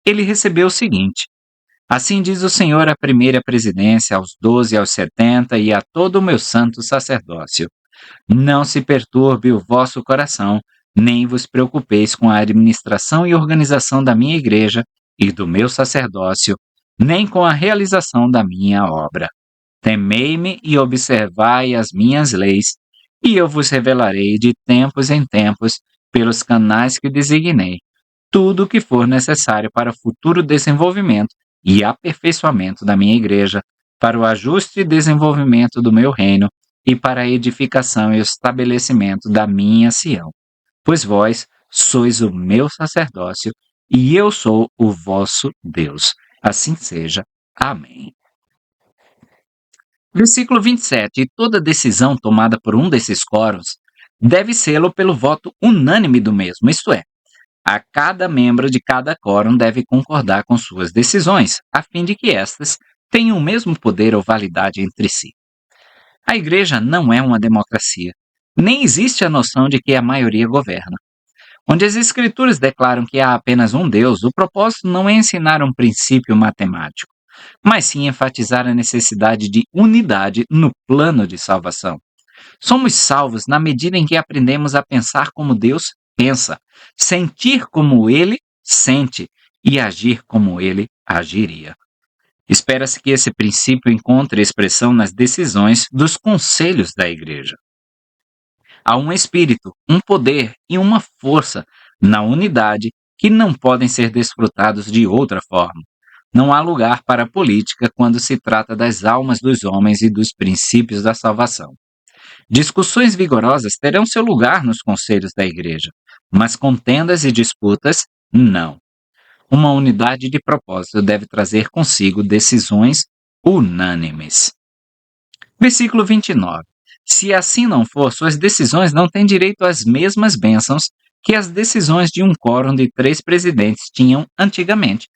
ele recebeu o seguinte: "Assim diz o Senhor à primeira presidência, aos 12 e aos 70 e a todo o meu santo sacerdócio. Não se perturbe o vosso coração, nem vos preocupeis com a administração e organização da minha igreja e do meu sacerdócio, nem com a realização da minha obra. Temei-me e observai as minhas leis, e eu vos revelarei de tempos em tempos, pelos canais que designei, tudo o que for necessário para o futuro desenvolvimento e aperfeiçoamento da minha igreja, para o ajuste e desenvolvimento do meu reino e para a edificação e o estabelecimento da minha Sião. Pois vós sois o meu sacerdócio e eu sou o vosso Deus. Assim seja. Amém." Versículo 27. "E toda decisão tomada por um desses quórums deve sê-lo pelo voto unânime do mesmo, isto é, a cada membro de cada quórum deve concordar com suas decisões, a fim de que estas tenham o mesmo poder ou validade entre si. A igreja não é uma democracia, nem existe a noção de que a maioria governa. Onde as escrituras declaram que há apenas um Deus, o propósito não é ensinar um princípio matemático, mas sim enfatizar a necessidade de unidade no plano de salvação. Somos salvos na medida em que aprendemos a pensar como Deus pensa, sentir como Ele sente e agir como Ele agiria. Espera-se que esse princípio encontre expressão nas decisões dos conselhos da Igreja. Há um espírito, um poder e uma força na unidade que não podem ser desfrutados de outra forma. Não há lugar para a política quando se trata das almas dos homens e dos princípios da salvação. Discussões vigorosas terão seu lugar nos conselhos da Igreja, mas contendas e disputas, não. Uma unidade de propósito deve trazer consigo decisões unânimes. Versículo 29. Se assim não for, suas decisões não têm direito às mesmas bênçãos que as decisões de um quórum de 3 presidentes tinham antigamente,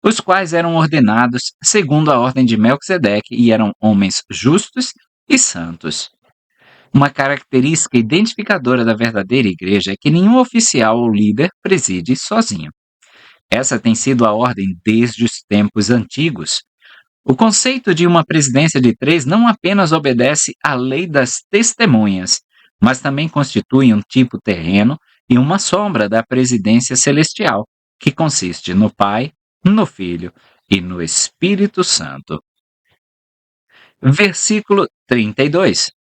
os quais eram ordenados segundo a ordem de Melquisedeque e eram homens justos e santos. Uma característica identificadora da verdadeira igreja é que nenhum oficial ou líder preside sozinho. Essa tem sido a ordem desde os tempos antigos. O conceito de uma presidência de 3 não apenas obedece à lei das testemunhas, mas também constitui um tipo terreno e uma sombra da presidência celestial, que consiste no Pai, no Filho e no Espírito Santo. Versículo 32.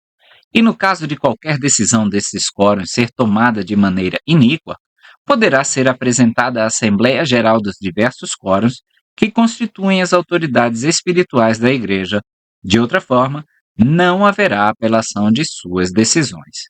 E no caso de qualquer decisão desses quórums ser tomada de maneira iníqua, poderá ser apresentada à Assembleia Geral dos diversos quórums que constituem as autoridades espirituais da Igreja. De outra forma, não haverá apelação de suas decisões.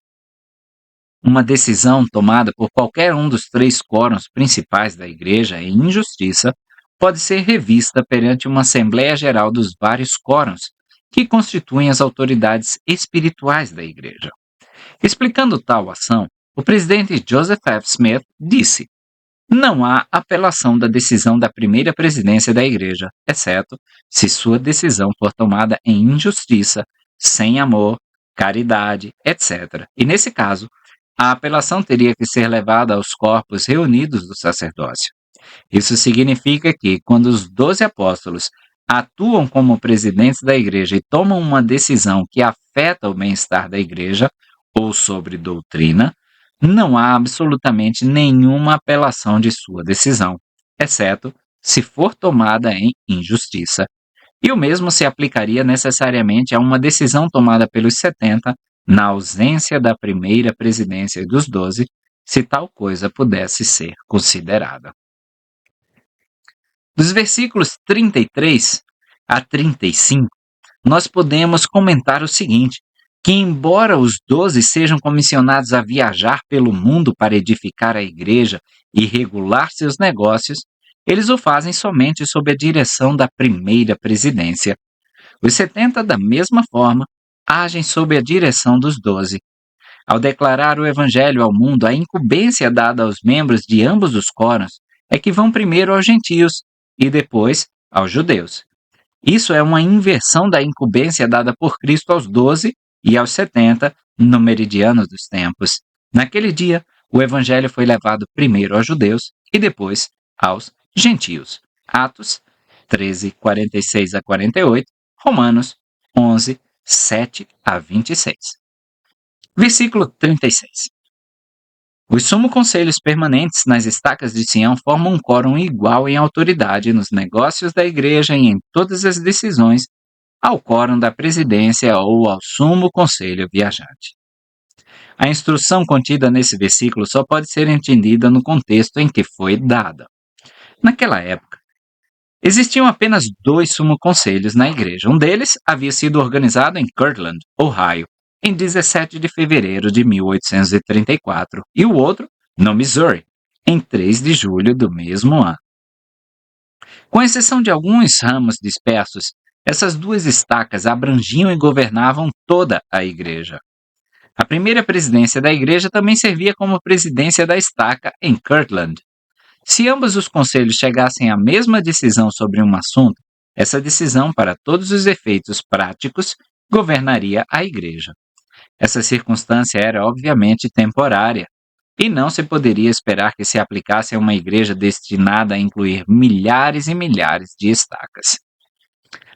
Uma decisão tomada por qualquer um dos 3 quórums principais da Igreja em injustiça pode ser revista perante uma Assembleia Geral dos vários quórums que constituem as autoridades espirituais da Igreja. Explicando tal ação, o presidente Joseph F. Smith disse: "Não há apelação da decisão da primeira presidência da Igreja, exceto se sua decisão for tomada em injustiça, sem amor, caridade, etc. E nesse caso, a apelação teria que ser levada aos corpos reunidos do sacerdócio. Isso significa que, quando os 12 apóstolos atuam como presidentes da igreja e tomam uma decisão que afeta o bem-estar da igreja ou sobre doutrina, não há absolutamente nenhuma apelação de sua decisão, exceto se for tomada em injustiça. E o mesmo se aplicaria necessariamente a uma decisão tomada pelos 70 na ausência da primeira presidência e dos 12, se tal coisa pudesse ser considerada." Dos versículos 33 a 35, nós podemos comentar o seguinte, que embora os 12 sejam comissionados a viajar pelo mundo para edificar a igreja e regular seus negócios, eles o fazem somente sob a direção da primeira presidência. Os 70, da mesma forma, agem sob a direção dos 12. Ao declarar o evangelho ao mundo, a incumbência dada aos membros de ambos os quórums é que vão primeiro aos gentios e depois aos judeus. Isso é uma inversão da incumbência dada por Cristo aos 12 e aos 70 no meridiano dos tempos. Naquele dia, o evangelho foi levado primeiro aos judeus e depois aos gentios. Atos 13, 46 a 48, Romanos 11, 7 a 26. Versículo 36. Os sumos conselhos permanentes nas estacas de Sião formam um quórum igual em autoridade nos negócios da igreja e em todas as decisões ao quórum da presidência ou ao sumo conselho viajante. A instrução contida nesse versículo só pode ser entendida no contexto em que foi dada. Naquela época, existiam apenas 2 sumo-conselhos na igreja. Um deles havia sido organizado em Kirtland, Ohio, em 17 de fevereiro de 1834, e o outro, no Missouri, em 3 de julho do mesmo ano. Com exceção de alguns ramos dispersos, essas 2 estacas abrangiam e governavam toda a igreja. A primeira presidência da igreja também servia como presidência da estaca em Kirtland. Se ambos os conselhos chegassem à mesma decisão sobre um assunto, essa decisão, para todos os efeitos práticos, governaria a igreja. Essa circunstância era obviamente temporária, e não se poderia esperar que se aplicasse a uma igreja destinada a incluir milhares e milhares de estacas.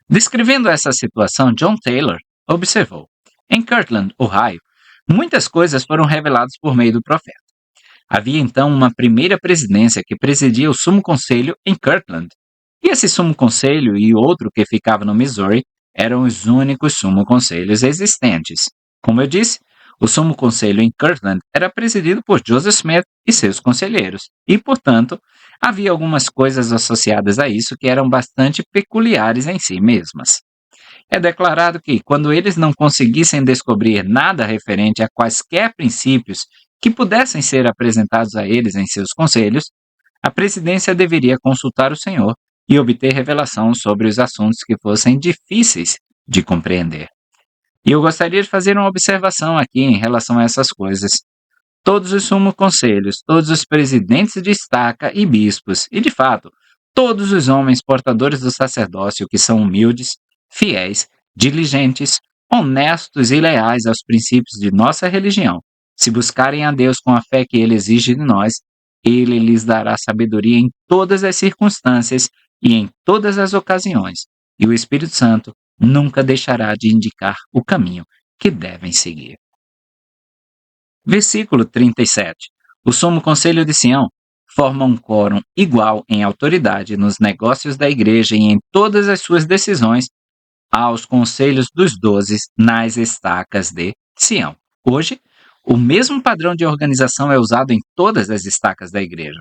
Descrevendo essa situação, John Taylor observou: em Kirtland, Ohio, muitas coisas foram reveladas por meio do profeta. Havia então uma primeira presidência que presidia o sumo conselho em Kirtland, e esse sumo conselho e outro que ficava no Missouri eram os únicos sumo conselhos existentes. Como eu disse, o sumo conselho em Kirtland era presidido por Joseph Smith e seus conselheiros, e, portanto, havia algumas coisas associadas a isso que eram bastante peculiares em si mesmas. É declarado que, quando eles não conseguissem descobrir nada referente a quaisquer princípios que pudessem ser apresentados a eles em seus conselhos, a presidência deveria consultar o Senhor e obter revelação sobre os assuntos que fossem difíceis de compreender. E eu gostaria de fazer uma observação aqui em relação a essas coisas. Todos os sumos conselhos, todos os presidentes de estaca e bispos, e de fato, todos os homens portadores do sacerdócio que são humildes, fiéis, diligentes, honestos e leais aos princípios de nossa religião, se buscarem a Deus com a fé que Ele exige de nós, Ele lhes dará sabedoria em todas as circunstâncias e em todas as ocasiões, e o Espírito Santo nunca deixará de indicar o caminho que devem seguir. Versículo 37. O Sumo Conselho de Sião forma um quórum igual em autoridade nos negócios da igreja e em todas as suas decisões aos conselhos dos 12 nas estacas de Sião. Hoje, o mesmo padrão de organização é usado em todas as estacas da igreja.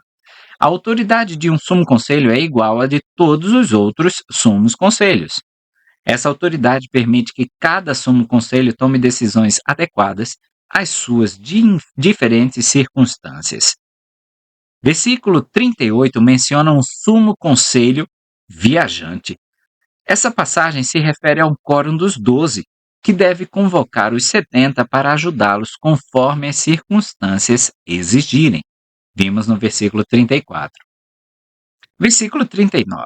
A autoridade de um sumo conselho é igual à de todos os outros sumos conselhos. Essa autoridade permite que cada sumo conselho tome decisões adequadas às suas diferentes circunstâncias. Versículo 38 menciona um sumo conselho viajante. Essa passagem se refere ao quórum dos 12, que deve convocar os 70 para ajudá-los conforme as circunstâncias exigirem. Vimos no versículo 34. Versículo 39.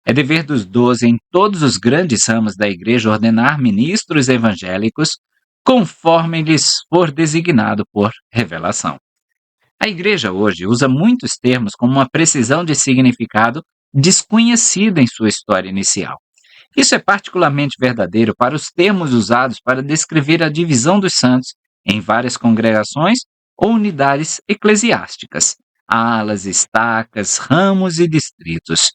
É dever dos 12 em todos os grandes ramos da igreja ordenar ministros evangélicos conforme lhes for designado por revelação. A igreja hoje usa muitos termos com uma precisão de significado desconhecida em sua história inicial. Isso é particularmente verdadeiro para os termos usados para descrever a divisão dos santos em várias congregações ou unidades eclesiásticas, alas, estacas, ramos e distritos.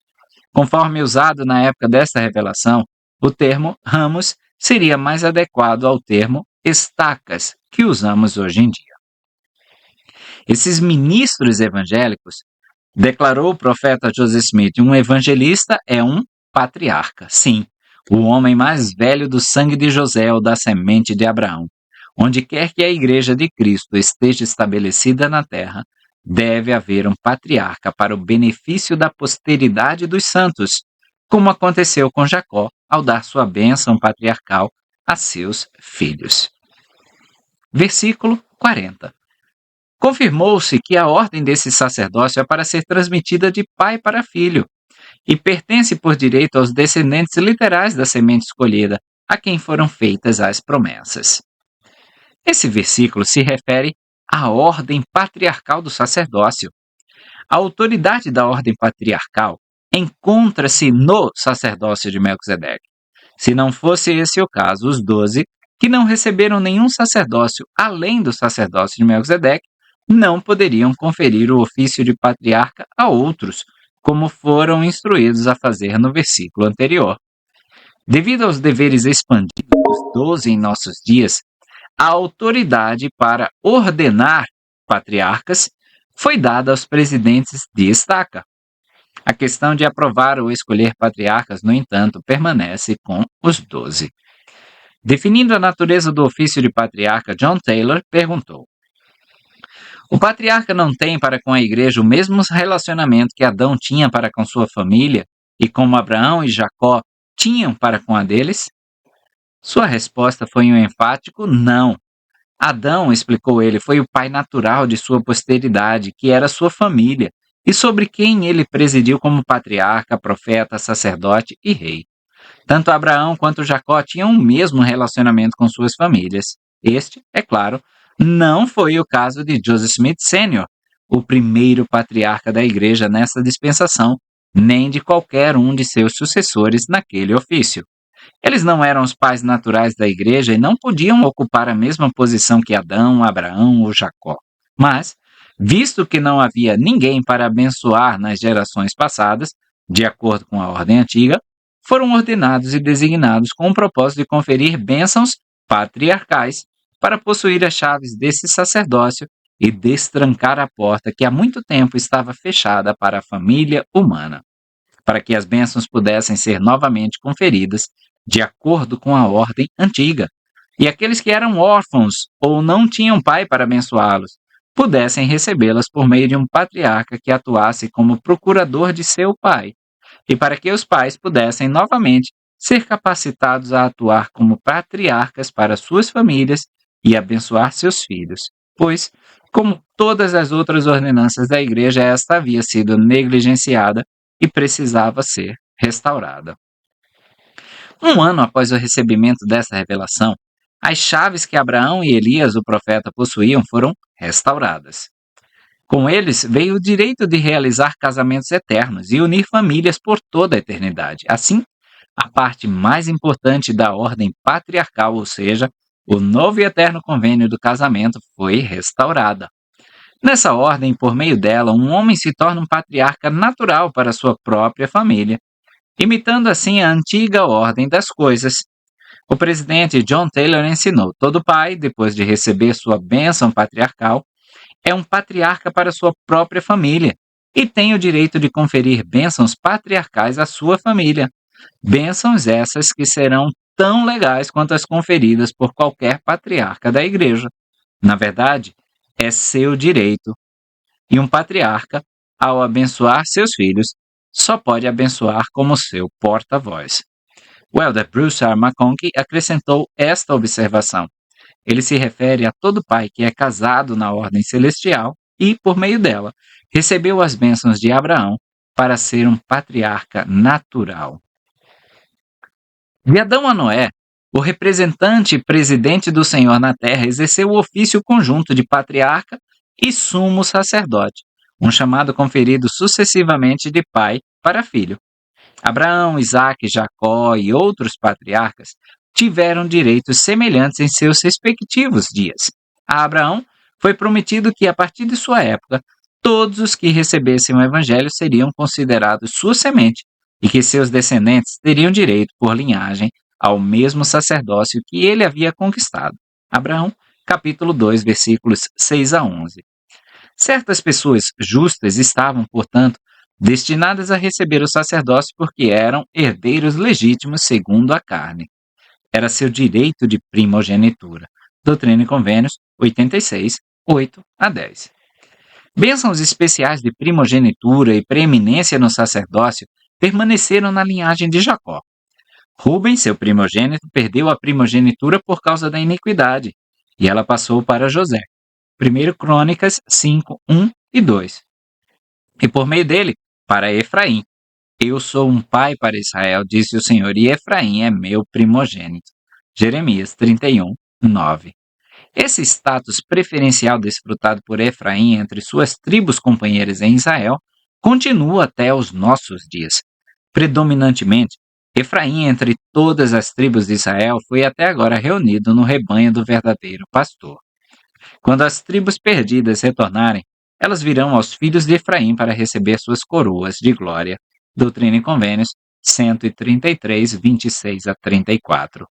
Conforme usado na época desta revelação, o termo ramos seria mais adequado ao termo estacas que usamos hoje em dia. Esses ministros evangélicos, declarou o profeta Joseph Smith, um evangelista é um patriarca. Sim, o homem mais velho do sangue de José ou da semente de Abraão. Onde quer que a igreja de Cristo esteja estabelecida na terra, deve haver um patriarca para o benefício da posteridade dos santos, como aconteceu com Jacó ao dar sua bênção patriarcal a seus filhos. Versículo 40. Confirmou-se que a ordem desse sacerdócio é para ser transmitida de pai para filho, e pertence por direito aos descendentes literais da semente escolhida, a quem foram feitas as promessas. Esse versículo se refere à ordem patriarcal do sacerdócio. A autoridade da ordem patriarcal encontra-se no sacerdócio de Melquisedeque. Se não fosse esse o caso, os 12, que não receberam nenhum sacerdócio além do sacerdócio de Melquisedeque, não poderiam conferir o ofício de patriarca a outros, como foram instruídos a fazer no versículo anterior. Devido aos deveres expandidos dos 12 em nossos dias, a autoridade para ordenar patriarcas foi dada aos presidentes de estaca. A questão de aprovar ou escolher patriarcas, no entanto, permanece com os 12. Definindo a natureza do ofício de patriarca, John Taylor perguntou: o patriarca não tem para com a igreja o mesmo relacionamento que Adão tinha para com sua família e como Abraão e Jacó tinham para com a deles? Sua resposta foi um enfático não. Adão, explicou ele, foi o pai natural de sua posteridade, que era sua família, e sobre quem ele presidiu como patriarca, profeta, sacerdote e rei. Tanto Abraão quanto Jacó tinham o mesmo relacionamento com suas famílias. Este, é claro, não foi o caso de Joseph Smith Sr., o primeiro patriarca da igreja nessa dispensação, nem de qualquer um de seus sucessores naquele ofício. Eles não eram os pais naturais da igreja e não podiam ocupar a mesma posição que Adão, Abraão ou Jacó. Mas, visto que não havia ninguém para abençoar nas gerações passadas, de acordo com a ordem antiga, foram ordenados e designados com o propósito de conferir bênçãos patriarcais para possuir as chaves desse sacerdócio e destrancar a porta que há muito tempo estava fechada para a família humana, para que as bênçãos pudessem ser novamente conferidas de acordo com a ordem antiga, e aqueles que eram órfãos ou não tinham pai para abençoá-los pudessem recebê-las por meio de um patriarca que atuasse como procurador de seu pai, e para que os pais pudessem novamente ser capacitados a atuar como patriarcas para suas famílias e abençoar seus filhos, pois, como todas as outras ordenanças da igreja, esta havia sido negligenciada e precisava ser restaurada. Um ano após o recebimento dessa revelação, as chaves que Abraão e Elias, o profeta, possuíam foram restauradas. Com eles veio o direito de realizar casamentos eternos e unir famílias por toda a eternidade. Assim, a parte mais importante da ordem patriarcal, ou seja, o novo e eterno convênio do casamento, foi restaurada. Nessa ordem, por meio dela, um homem se torna um patriarca natural para sua própria família, imitando assim a antiga ordem das coisas. O presidente John Taylor ensinou: todo pai, depois de receber sua bênção patriarcal, é um patriarca para sua própria família e tem o direito de conferir bênçãos patriarcais à sua família. Bênçãos essas que serão tão legais quanto as conferidas por qualquer patriarca da igreja. Na verdade, é seu direito. E um patriarca, ao abençoar seus filhos, só pode abençoar como seu porta-voz. O elder Bruce R. McConkie acrescentou esta observação: ele se refere a todo pai que é casado na ordem celestial e, por meio dela, recebeu as bênçãos de Abraão para ser um patriarca natural. De Adão a Noé, o representante e presidente do Senhor na terra exerceu o ofício conjunto de patriarca e sumo sacerdote, um chamado conferido sucessivamente de pai para filho. Abraão, Isaque, Jacó e outros patriarcas tiveram direitos semelhantes em seus respectivos dias. A Abraão foi prometido que, a partir de sua época, todos os que recebessem o evangelho seriam considerados sua semente e que seus descendentes teriam direito, por linhagem, ao mesmo sacerdócio que ele havia conquistado. Abraão, capítulo 2, versículos 6 a 11. Certas pessoas justas estavam, portanto, destinadas a receber o sacerdócio porque eram herdeiros legítimos segundo a carne. Era seu direito de primogenitura. Doutrina e Convênios 86, 8 a 10. Bênçãos especiais de primogenitura e preeminência no sacerdócio permaneceram na linhagem de Jacó. Rubem, seu primogênito, perdeu a primogenitura por causa da iniquidade, e ela passou para José. 1 Crônicas 5, 1 e 2. E por meio dele, para Efraim. Eu sou um pai para Israel, disse o Senhor, e Efraim é meu primogênito. Jeremias 31, 9. Esse status preferencial desfrutado por Efraim entre suas tribos companheiras em Israel continua até os nossos dias. Predominantemente, Efraim, entre todas as tribos de Israel, foi até agora reunido no rebanho do verdadeiro pastor. Quando as tribos perdidas retornarem, elas virão aos filhos de Efraim para receber suas coroas de glória. Doutrina e Convênios 133, 26 a 34.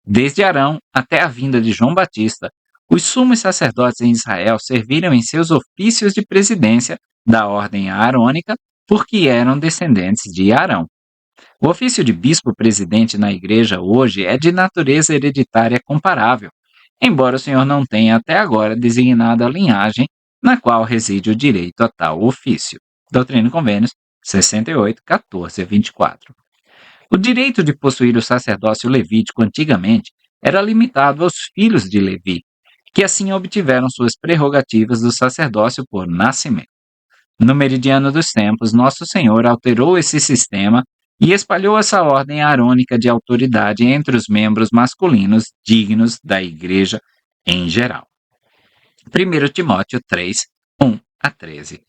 Desde Arão até a vinda de João Batista, os sumos sacerdotes em Israel serviram em seus ofícios de presidência da ordem aarônica porque eram descendentes de Arão. O ofício de bispo-presidente na igreja hoje é de natureza hereditária comparável, embora o Senhor não tenha até agora designado a linhagem na qual reside o direito a tal ofício. Doutrina e Convênios 68, 14 a 24. O direito de possuir o sacerdócio levítico antigamente era limitado aos filhos de Levi, que assim obtiveram suas prerrogativas do sacerdócio por nascimento. No meridiano dos tempos, Nosso Senhor alterou esse sistema e espalhou essa ordem arônica de autoridade entre os membros masculinos dignos da igreja em geral. 1 Timóteo 3, 1 a 13.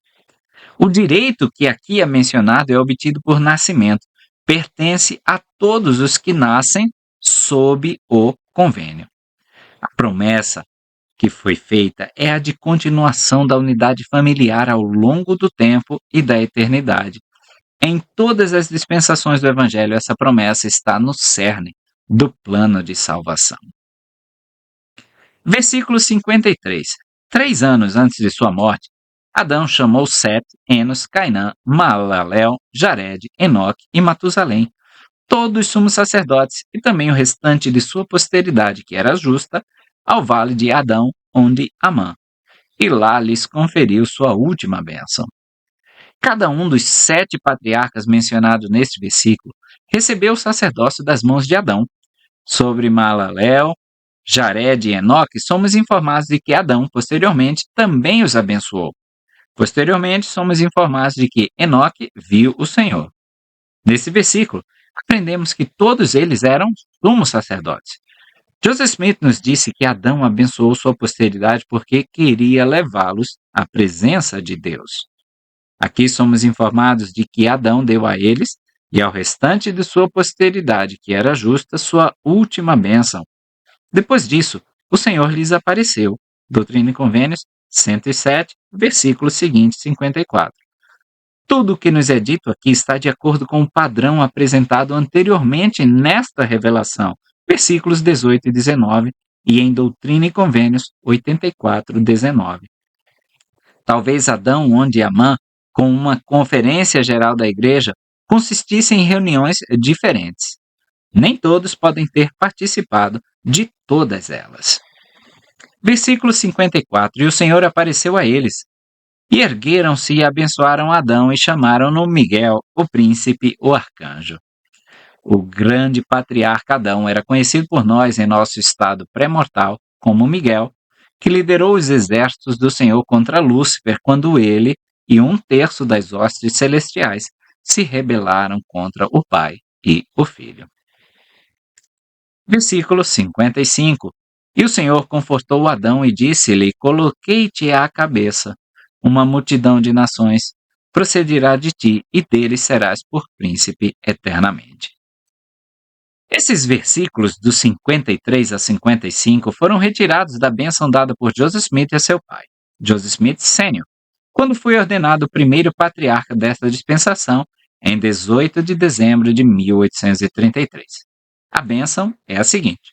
O direito que aqui é mencionado é obtido por nascimento, pertence a todos os que nascem sob o convênio. A promessa que foi feita é a de continuação da unidade familiar ao longo do tempo e da eternidade. Em todas as dispensações do Evangelho, essa promessa está no cerne do plano de salvação. Versículo 53. 3 anos antes de sua morte, Adão chamou Sete, Enos, Cainã, Maalalel, Jared, Enoque e Matusalém, todos sumos sacerdotes e também o restante de sua posteridade, que era justa, ao vale de Adão, onde Amã, e lá lhes conferiu sua última bênção. Cada um dos 7 patriarcas mencionados neste versículo recebeu o sacerdócio das mãos de Adão. Sobre Maalalel, Jared e Enoque, somos informados de que Adão, posteriormente, também os abençoou. Posteriormente, somos informados de que Enoque viu o Senhor. Nesse versículo, aprendemos que todos eles eram sumos sacerdotes. Joseph Smith nos disse que Adão abençoou sua posteridade porque queria levá-los à presença de Deus. Aqui somos informados de que Adão deu a eles e ao restante de sua posteridade, que era justa, sua última bênção. Depois disso, o Senhor lhes apareceu. Doutrina e Convênios 107, versículo seguinte, 54. Tudo o que nos é dito aqui está de acordo com o padrão apresentado anteriormente nesta revelação, versículos 18 e 19, e em Doutrina e Convênios 84, 19. Talvez Adão, onde Amã, com uma conferência geral da igreja, consistisse em reuniões diferentes. Nem todos podem ter participado de todas elas. Versículo 54. E o Senhor apareceu a eles, e ergueram-se e abençoaram Adão e chamaram-no Miguel, o príncipe, o arcanjo. O grande patriarca Adão era conhecido por nós em nosso estado pré-mortal como Miguel, que liderou os exércitos do Senhor contra Lúcifer quando ele e 1/3 das hostes celestiais se rebelaram contra o Pai e o Filho. Versículo 55. E o Senhor confortou Adão e disse-lhe: Coloquei-te à cabeça, uma multidão de nações procederá de ti, e deles serás por príncipe eternamente. Esses versículos dos 53 a 55 foram retirados da bênção dada por Joseph Smith a seu pai, Joseph Smith Sr., quando foi ordenado o primeiro patriarca desta dispensação em 18 de dezembro de 1833. A bênção é a seguinte: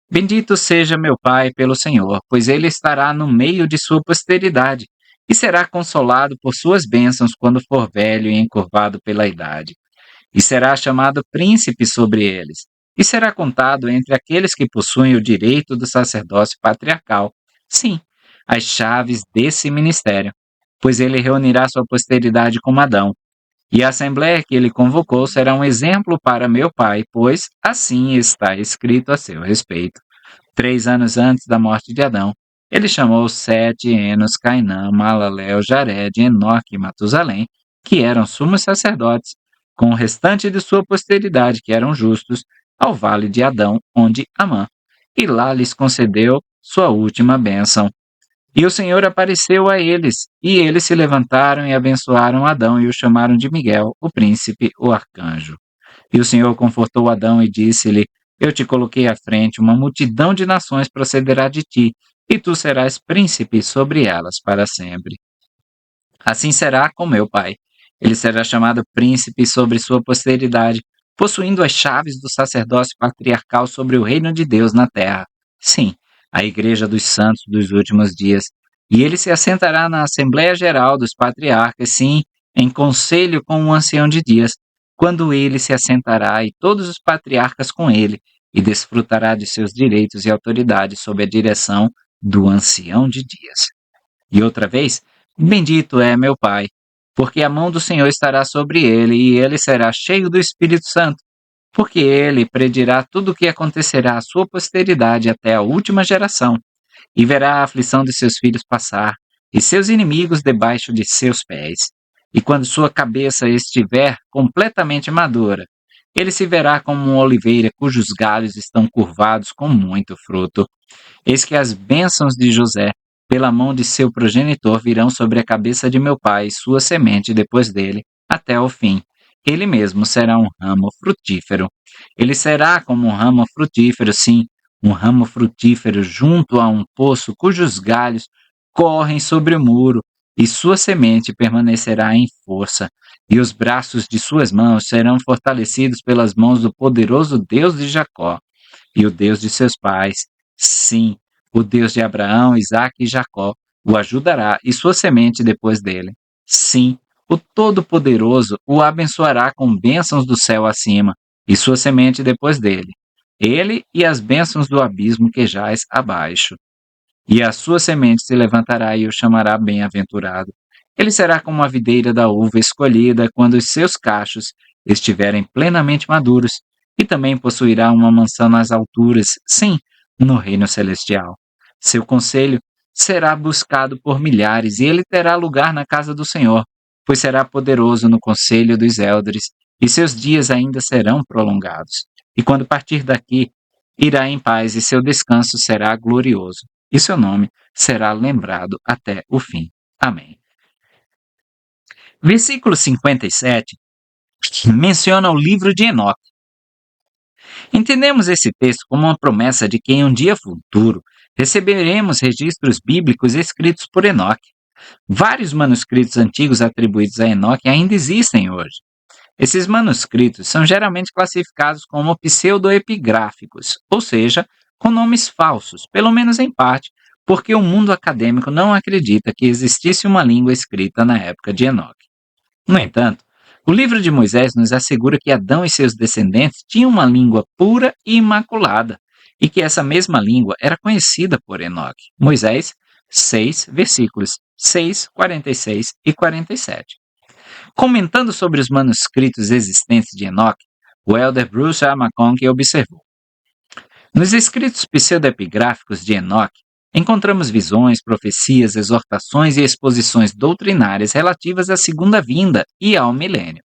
Bendito seja meu pai pelo Senhor, pois ele estará no meio de sua posteridade e será consolado por suas bênçãos quando for velho e encurvado pela idade. E será chamado príncipe sobre eles, e será contado entre aqueles que possuem o direito do sacerdócio patriarcal. Sim, as chaves desse ministério, pois ele reunirá sua posteridade como Adão. E a assembleia que ele convocou será um exemplo para meu pai, pois assim está escrito a seu respeito. 3 anos antes da morte de Adão, ele chamou Sete, Enos, Cainã, Maalalel, Jared, Enoque e Matusalém, que eram sumos sacerdotes, com o restante de sua posteridade, que eram justos, ao vale de Adão, onde Amã, e lá lhes concedeu sua última bênção. E o Senhor apareceu a eles, e eles se levantaram e abençoaram Adão e o chamaram de Miguel, o príncipe, o arcanjo. E o Senhor confortou Adão e disse-lhe: Eu te coloquei à frente, uma multidão de nações procederá de ti, e tu serás príncipe sobre elas para sempre. Assim será com meu pai. Ele será chamado príncipe sobre sua posteridade, possuindo as chaves do sacerdócio patriarcal sobre o reino de Deus na terra. Sim, a igreja dos santos dos últimos dias. E ele se assentará na Assembleia Geral dos Patriarcas, sim, em conselho com o ancião de dias, quando ele se assentará e todos os patriarcas com ele, e desfrutará de seus direitos e autoridade sob a direção do ancião de dias. E outra vez, bendito é meu Pai, porque a mão do Senhor estará sobre ele, e ele será cheio do Espírito Santo, porque ele predirá tudo o que acontecerá à sua posteridade até a última geração, e verá a aflição de seus filhos passar, e seus inimigos debaixo de seus pés. E quando sua cabeça estiver completamente madura, ele se verá como uma oliveira cujos galhos estão curvados com muito fruto. Eis que as bênçãos de José, pela mão de seu progenitor, virão sobre a cabeça de meu pai e sua semente depois dele, até o fim. Ele mesmo será um ramo frutífero. Ele será como um ramo frutífero, sim, um ramo frutífero junto a um poço cujos galhos correm sobre o muro, e sua semente permanecerá em força, e os braços de suas mãos serão fortalecidos pelas mãos do poderoso Deus de Jacó, e o Deus de seus pais. Sim, o Deus de Abraão, Isaque e Jacó o ajudará e sua semente depois dele. Sim, o Todo-Poderoso o abençoará com bênçãos do céu acima e sua semente depois dele. Ele e as bênçãos do abismo que jaz abaixo. E a sua semente se levantará e o chamará bem-aventurado. Ele será como a videira da uva escolhida quando os seus cachos estiverem plenamente maduros, e também possuirá uma mansão nas alturas, sim, no reino celestial. Seu conselho será buscado por milhares, e ele terá lugar na casa do Senhor, pois será poderoso no conselho dos eldres, e seus dias ainda serão prolongados. E quando partir daqui, irá em paz, e seu descanso será glorioso, e seu nome será lembrado até o fim. Amém. Versículo 57 menciona o livro de Enoque. Entendemos esse texto como uma promessa de que em um dia futuro receberemos registros bíblicos escritos por Enoque. Vários manuscritos antigos atribuídos a Enoque ainda existem hoje. Esses manuscritos são geralmente classificados como pseudoepigráficos, ou seja, com nomes falsos, pelo menos em parte, porque o mundo acadêmico não acredita que existisse uma língua escrita na época de Enoque. No entanto, o livro de Moisés nos assegura que Adão e seus descendentes tinham uma língua pura e imaculada, e que essa mesma língua era conhecida por Enoque. Moisés 6, versículos 6, 46 e 47. Comentando sobre os manuscritos existentes de Enoque, o elder Bruce A. McConkie observou: nos escritos pseudoepigráficos de Enoque, encontramos visões, profecias, exortações e exposições doutrinárias relativas à segunda vinda e ao milênio.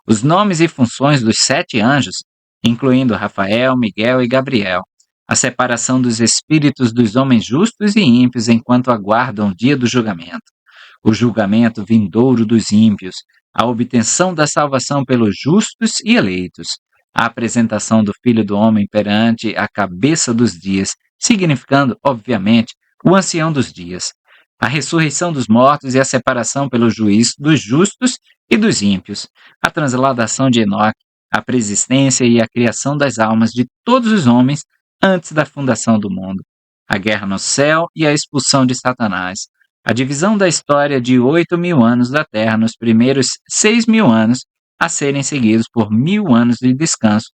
Os nomes e funções dos 7 anjos, incluindo Rafael, Miguel e Gabriel, a separação dos espíritos dos homens justos e ímpios enquanto aguardam o dia do julgamento, o julgamento vindouro dos ímpios, a obtenção da salvação pelos justos e eleitos, a apresentação do Filho do Homem perante a cabeça dos dias, significando, obviamente, o ancião dos dias, a ressurreição dos mortos e a separação pelo juízo dos justos e dos ímpios, a transladação de Enoque, a preexistência e a criação das almas de todos os homens antes da fundação do mundo, a guerra no céu e a expulsão de Satanás, a divisão da história de 8.000 anos da Terra nos primeiros 6.000 anos, a serem seguidos por 1.000 anos de descanso,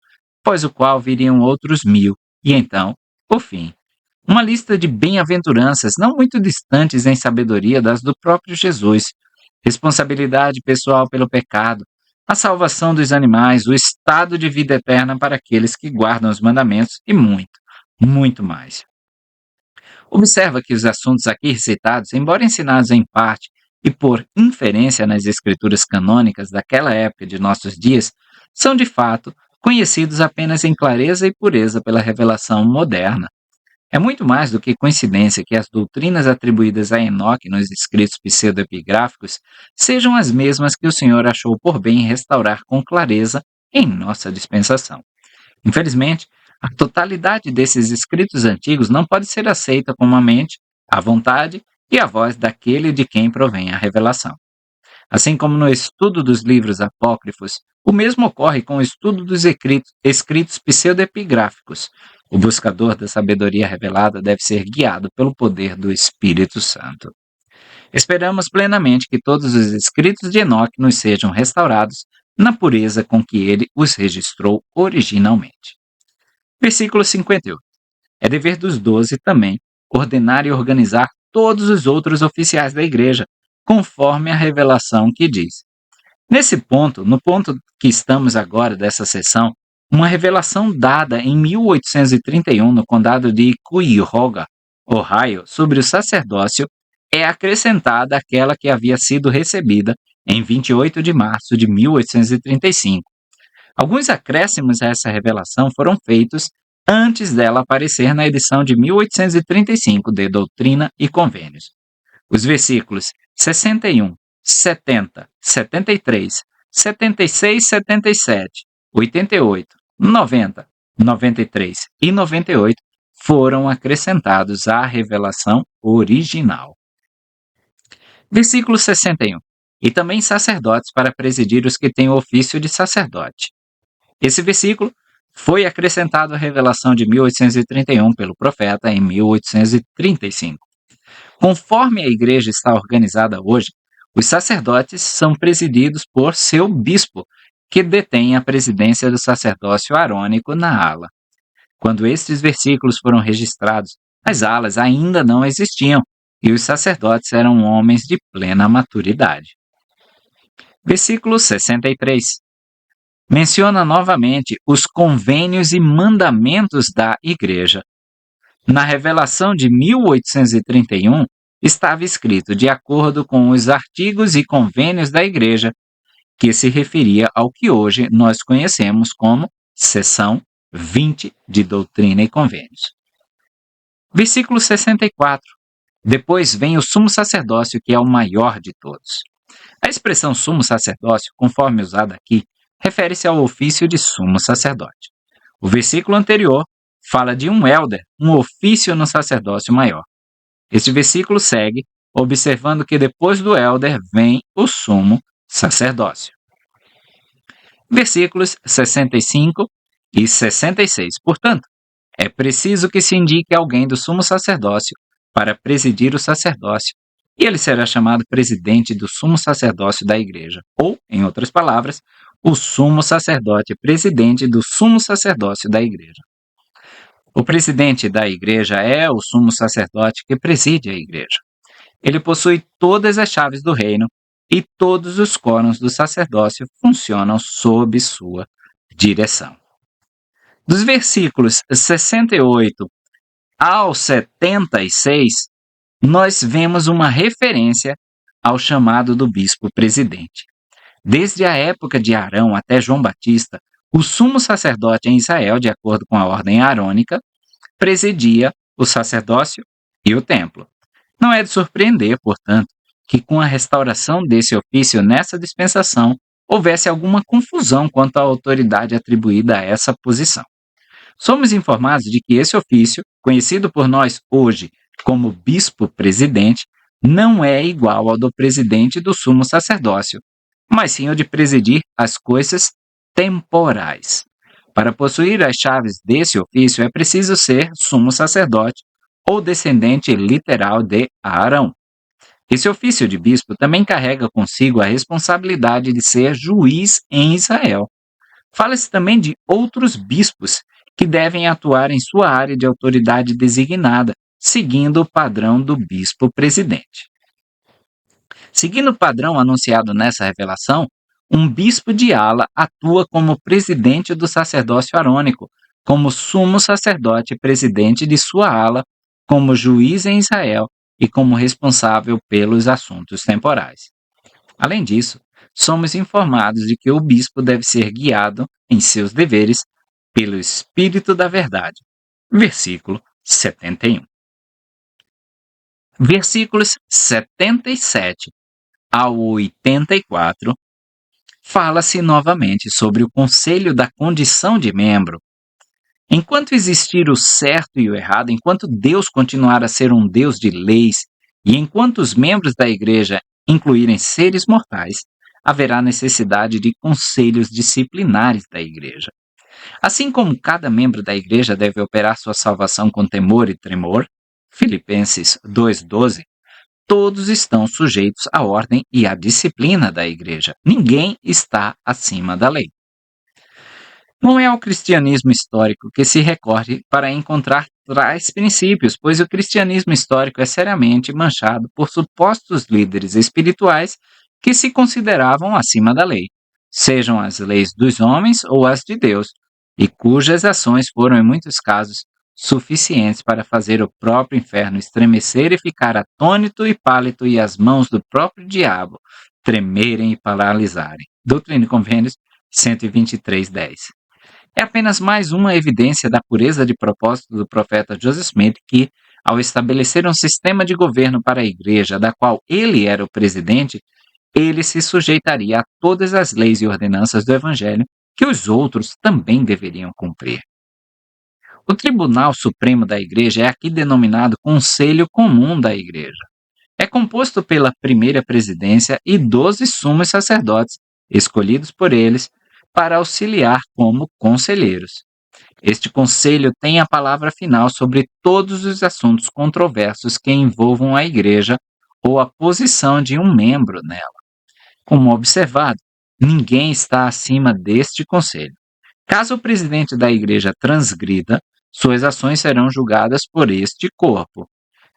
após o qual viriam outros 1.000, e então, o fim. Uma lista de bem-aventuranças não muito distantes em sabedoria das do próprio Jesus, responsabilidade pessoal pelo pecado, a salvação dos animais, o estado de vida eterna para aqueles que guardam os mandamentos e muito, muito mais. Observa que os assuntos aqui recitados, embora ensinados em parte e por inferência nas escrituras canônicas daquela época de nossos dias, são de fato conhecidos apenas em clareza e pureza pela revelação moderna. É muito mais do que coincidência que as doutrinas atribuídas a Enoque nos escritos pseudoepigráficos sejam as mesmas que o Senhor achou por bem restaurar com clareza em nossa dispensação. Infelizmente, a totalidade desses escritos antigos não pode ser aceita como a mente, a vontade e a voz daquele de quem provém a revelação. Assim como no estudo dos livros apócrifos, o mesmo ocorre com o estudo dos escritos pseudoepigráficos. O buscador da sabedoria revelada deve ser guiado pelo poder do Espírito Santo. Esperamos plenamente que todos os escritos de Enoque nos sejam restaurados na pureza com que ele os registrou originalmente. Versículo 58. É dever dos 12 também ordenar e organizar todos os outros oficiais da igreja, conforme a revelação que diz. Nesse ponto, no ponto que estamos agora dessa sessão, uma revelação dada em 1831 no condado de Cuyahoga, Ohio, sobre o sacerdócio, é acrescentada àquela que havia sido recebida em 28 de março de 1835. Alguns acréscimos a essa revelação foram feitos antes dela aparecer na edição de 1835 de Doutrina e Convênios. Os versículos 61, 70, 73, 76, 77, 88, 90, 93 e 98 foram acrescentados à revelação original. Versículo 61. E também sacerdotes para presidir os que têm o ofício de sacerdote. Esse versículo foi acrescentado à revelação de 1831 pelo profeta em 1835. Conforme a igreja está organizada hoje, os sacerdotes são presididos por seu bispo, que detém a presidência do sacerdócio arônico na ala. Quando estes versículos foram registrados, as alas ainda não existiam e os sacerdotes eram homens de plena maturidade. Versículo 63. Menciona novamente os convênios e mandamentos da igreja. Na revelação de 1831, estava escrito de acordo com os artigos e convênios da igreja, que se referia ao que hoje nós conhecemos como seção 20 de Doutrina e Convênios. Versículo 64. Depois vem o sumo sacerdócio, que é o maior de todos. A expressão sumo sacerdócio, conforme usada aqui, refere-se ao ofício de sumo sacerdote. O versículo anterior fala de um elder, um ofício no sacerdócio maior. Este versículo segue, observando que depois do elder vem o sumo sacerdócio. Versículos 65 e 66. Portanto, é preciso que se indique alguém do sumo sacerdócio para presidir o sacerdócio, e ele será chamado presidente do sumo sacerdócio da igreja, ou, em outras palavras, o sumo sacerdote presidente do sumo sacerdócio da igreja. O presidente da igreja é o sumo sacerdote que preside a igreja. Ele possui todas as chaves do reino e todos os quórums do sacerdócio funcionam sob sua direção. Dos versículos 68 ao 76, nós vemos uma referência ao chamado do bispo presidente. Desde a época de Arão até João Batista, o sumo sacerdote em Israel, de acordo com a ordem arônica, presidia o sacerdócio e o templo. Não é de surpreender, portanto, que com a restauração desse ofício nessa dispensação, houvesse alguma confusão quanto à autoridade atribuída a essa posição. Somos informados de que esse ofício, conhecido por nós hoje como bispo-presidente, não é igual ao do presidente do sumo sacerdócio, mas sim ao de presidir as coisas temporais. Para possuir as chaves desse ofício é preciso ser sumo sacerdote ou descendente literal de Arão. Esse ofício de bispo também carrega consigo a responsabilidade de ser juiz em Israel. Fala-se também de outros bispos que devem atuar em sua área de autoridade designada, seguindo o padrão do bispo-presidente. Seguindo o padrão anunciado nessa revelação, um bispo de ala atua como presidente do sacerdócio arônico, como sumo sacerdote presidente de sua ala, como juiz em Israel e como responsável pelos assuntos temporais. Além disso, somos informados de que o bispo deve ser guiado em seus deveres pelo Espírito da Verdade. Versículo 71. Versículos 77 ao 84 fala-se novamente sobre o conselho da condição de membro. Enquanto existir o certo e o errado, enquanto Deus continuar a ser um Deus de leis, e enquanto os membros da igreja incluírem seres mortais, haverá necessidade de conselhos disciplinares da igreja. Assim como cada membro da igreja deve operar sua salvação com temor e tremor, Filipenses 2,12, todos estão sujeitos à ordem e à disciplina da igreja. Ninguém está acima da lei. Não é ao cristianismo histórico que se recorre para encontrar tais princípios, pois o cristianismo histórico é seriamente manchado por supostos líderes espirituais que se consideravam acima da lei, sejam as leis dos homens ou as de Deus, e cujas ações foram, em muitos casos, suficientes para fazer o próprio inferno estremecer e ficar atônito e pálido e as mãos do próprio diabo tremerem e paralisarem. Doutrina e Convênios 123:10. É apenas mais uma evidência da pureza de propósito do profeta Joseph Smith que, ao estabelecer um sistema de governo para a igreja, da qual ele era o presidente, ele se sujeitaria a todas as leis e ordenanças do Evangelho que os outros também deveriam cumprir. O Tribunal Supremo da Igreja é aqui denominado Conselho Comum da Igreja. É composto pela primeira presidência e 12 sumos sacerdotes, escolhidos por eles para auxiliar como conselheiros. Este conselho tem a palavra final sobre todos os assuntos controversos que envolvam a igreja ou a posição de um membro nela. Como observado, ninguém está acima deste conselho. Caso o presidente da igreja transgrida, suas ações serão julgadas por este corpo.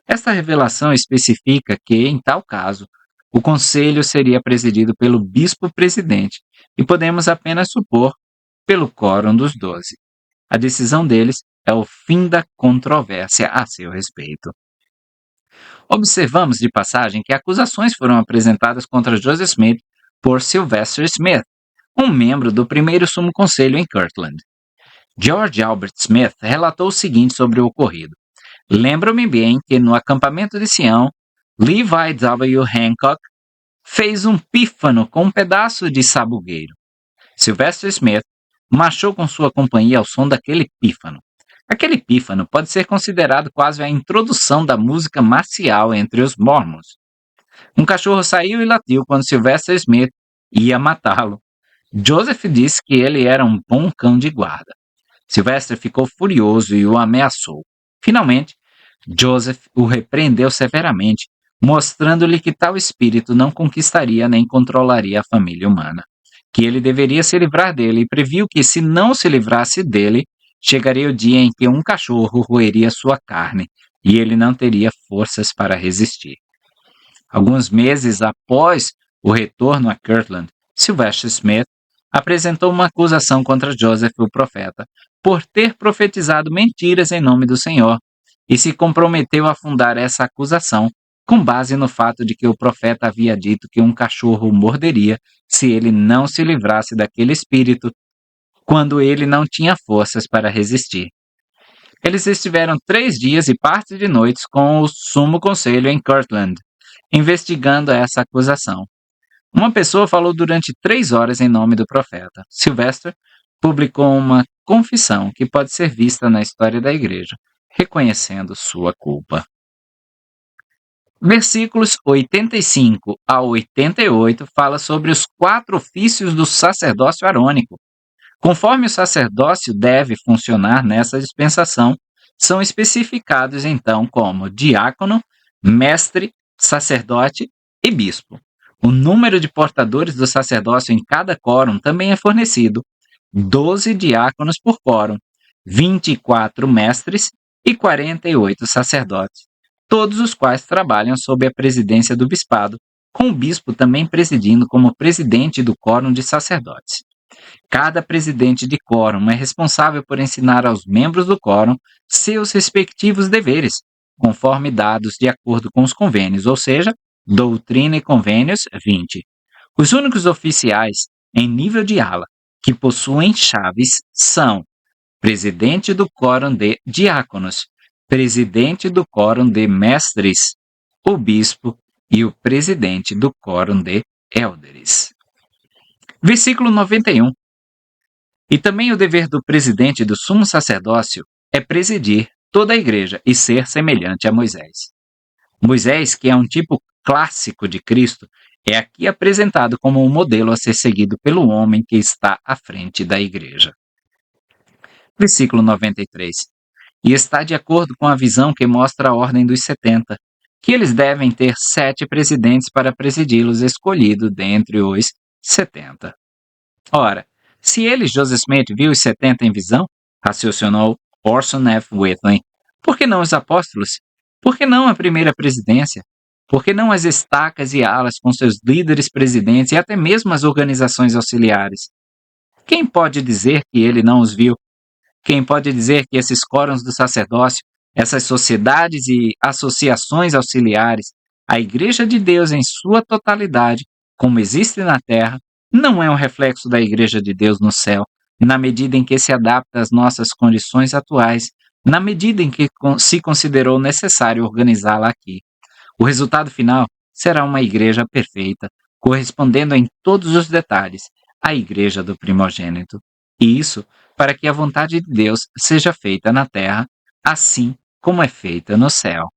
Esta revelação especifica que, em tal caso, o conselho seria presidido pelo bispo-presidente e podemos apenas supor pelo quórum dos 12. A decisão deles é o fim da controvérsia a seu respeito. Observamos de passagem que acusações foram apresentadas contra Joseph Smith por Sylvester Smith, um membro do primeiro sumo conselho em Kirtland. George Albert Smith relatou o seguinte sobre o ocorrido. Lembro-me bem que no acampamento de Sião, Levi W. Hancock fez um pífano com um pedaço de sabugueiro. Sylvester Smith marchou com sua companhia ao som daquele pífano. Aquele pífano pode ser considerado quase a introdução da música marcial entre os mormons. Um cachorro saiu e latiu quando Sylvester Smith ia matá-lo. Joseph disse que ele era um bom cão de guarda. Sylvester ficou furioso e o ameaçou. Finalmente, Joseph o repreendeu severamente, mostrando-lhe que tal espírito não conquistaria nem controlaria a família humana, que ele deveria se livrar dele e previu que, se não se livrasse dele, chegaria o dia em que um cachorro roeria sua carne e ele não teria forças para resistir. Alguns meses após o retorno a Kirtland, Sylvester Smith apresentou uma acusação contra Joseph, o profeta, por ter profetizado mentiras em nome do Senhor, e se comprometeu a fundar essa acusação com base no fato de que o profeta havia dito que um cachorro o morderia se ele não se livrasse daquele espírito, quando ele não tinha forças para resistir. Eles estiveram 3 dias e parte de noites com o sumo conselho em Kirtland, investigando essa acusação. Uma pessoa falou durante 3 horas em nome do profeta. Sylvester publicou uma confissão que pode ser vista na história da igreja, reconhecendo sua culpa. Versículos 85 a 88 fala sobre os 4 ofícios do sacerdócio arônico. Conforme o sacerdócio deve funcionar nessa dispensação, são especificados então como diácono, mestre, sacerdote e bispo. O número de portadores do sacerdócio em cada quórum também é fornecido: 12 diáconos por quórum, 24 mestres e 48 sacerdotes, todos os quais trabalham sob a presidência do bispado, com o bispo também presidindo como presidente do quórum de sacerdotes. Cada presidente de quórum é responsável por ensinar aos membros do quórum seus respectivos deveres, conforme dados de acordo com os convênios, ou seja, Doutrina e Convênios 20. Os únicos oficiais em nível de ala que possuem chaves são presidente do Quórum de Diáconos, presidente do Quórum de Mestres, o bispo e o presidente do Quórum de Élderes. Versículo 91. E também o dever do presidente do sumo sacerdócio é presidir toda a igreja e ser semelhante a Moisés. Moisés, que é um tipo clássico de Cristo, é aqui apresentado como um modelo a ser seguido pelo homem que está à frente da igreja. Versículo 93. E está de acordo com a visão que mostra a ordem dos 70, que eles devem ter 7 presidentes para presidi-los, escolhido dentre os 70. Ora, se ele, Joseph Smith, viu os 70 em visão, raciocinou Orson F. Whitney, por que não os apóstolos? Por que não a primeira presidência? Por que não as estacas e alas com seus líderes presidentes e até mesmo as organizações auxiliares? Quem pode dizer que ele não os viu? Quem pode dizer que esses quórums do sacerdócio, essas sociedades e associações auxiliares, a Igreja de Deus em sua totalidade, como existe na Terra, não é um reflexo da Igreja de Deus no céu, na medida em que se adapta às nossas condições atuais, na medida em que se considerou necessário organizá-la aqui. O resultado final será uma igreja perfeita, correspondendo em todos os detalhes à igreja do primogênito. E isso para que a vontade de Deus seja feita na terra, assim como é feita no céu.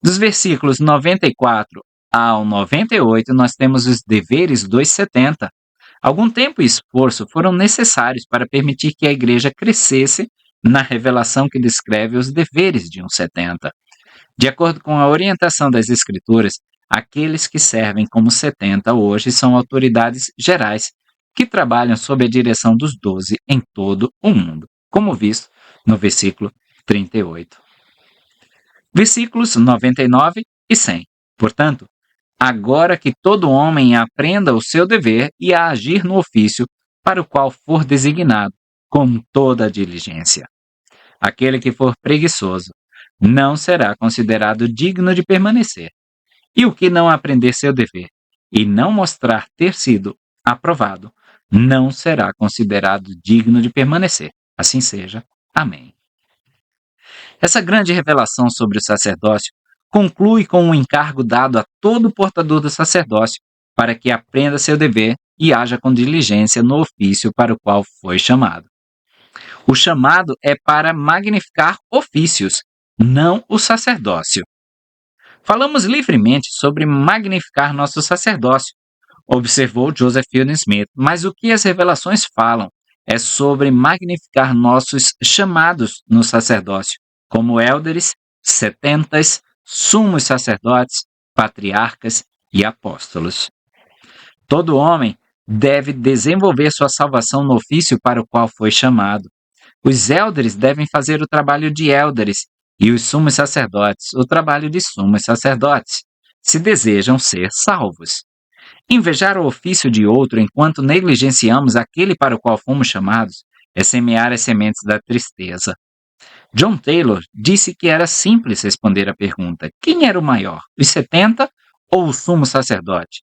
Dos versículos 94 ao 98, nós temos os deveres dos 70. Algum tempo e esforço foram necessários para permitir que a igreja crescesse na revelação que descreve os deveres de um 70. De acordo com a orientação das Escrituras, aqueles que servem como 70 hoje são autoridades gerais que trabalham sob a direção dos 12 em todo o mundo, como visto no versículo 38. Versículos 99 e 100. Portanto, agora que todo homem aprenda o seu dever e a agir no ofício para o qual for designado, com toda a diligência. Aquele que for preguiçoso não será considerado digno de permanecer. E o que não aprender seu dever e não mostrar ter sido aprovado, não será considerado digno de permanecer. Assim seja. Amém. Essa grande revelação sobre o sacerdócio conclui com um encargo dado a todo portador do sacerdócio para que aprenda seu dever e haja com diligência no ofício para o qual foi chamado. O chamado é para magnificar ofícios, não o sacerdócio. Falamos livremente sobre magnificar nosso sacerdócio, observou Joseph Fielding Smith, mas o que as revelações falam é sobre magnificar nossos chamados no sacerdócio, como élderes, setentas, sumos sacerdotes, patriarcas e apóstolos. Todo homem deve desenvolver sua salvação no ofício para o qual foi chamado. Os élderes devem fazer o trabalho de élderes e os sumos sacerdotes o trabalho de sumos sacerdotes, se desejam ser salvos. Invejar o ofício de outro enquanto negligenciamos aquele para o qual fomos chamados é semear as sementes da tristeza. John Taylor disse que era simples responder à pergunta: quem era o maior, os 70 ou o sumo sacerdote?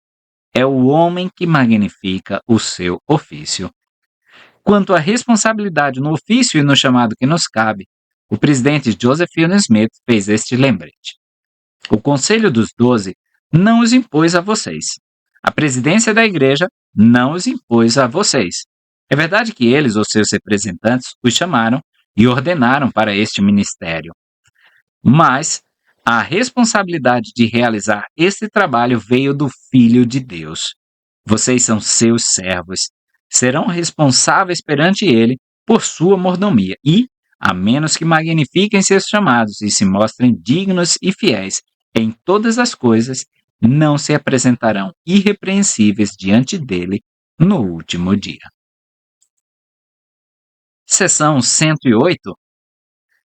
É o homem que magnifica o seu ofício. Quanto à responsabilidade no ofício e no chamado que nos cabe, o presidente Joseph Fielding Smith fez este lembrete. O Conselho dos 12 não os impôs a vocês. A presidência da igreja não os impôs a vocês. É verdade que eles, ou seus representantes, os chamaram e ordenaram para este ministério. Mas a responsabilidade de realizar este trabalho veio do Filho de Deus. Vocês são seus servos. Serão responsáveis perante ele por sua mordomia e, a menos que magnifiquem seus chamados e se mostrem dignos e fiéis em todas as coisas, não se apresentarão irrepreensíveis diante dele no último dia. Seção 108.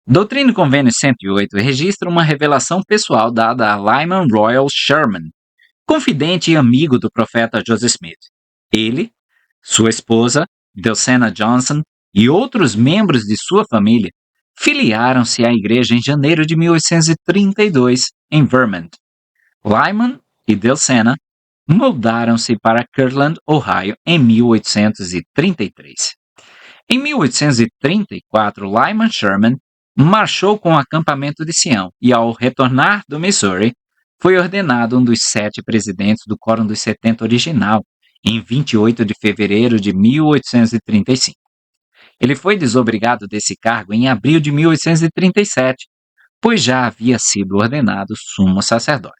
Doutrina e Convênios 108 registra uma revelação pessoal dada a Lyman Royal Sherman, confidente e amigo do profeta Joseph Smith. Ele, sua esposa, Delcena Johnson, e outros membros de sua família filiaram-se à igreja em janeiro de 1832, em Vermont. Lyman e Delcena mudaram-se para Kirtland, Ohio, em 1833. Em 1834, Lyman Sherman marchou com o acampamento de Sião e, ao retornar do Missouri, foi ordenado um dos 7 presidentes do Quórum dos 70 original, em 28 de fevereiro de 1835. Ele foi desobrigado desse cargo em abril de 1837, pois já havia sido ordenado sumo sacerdote.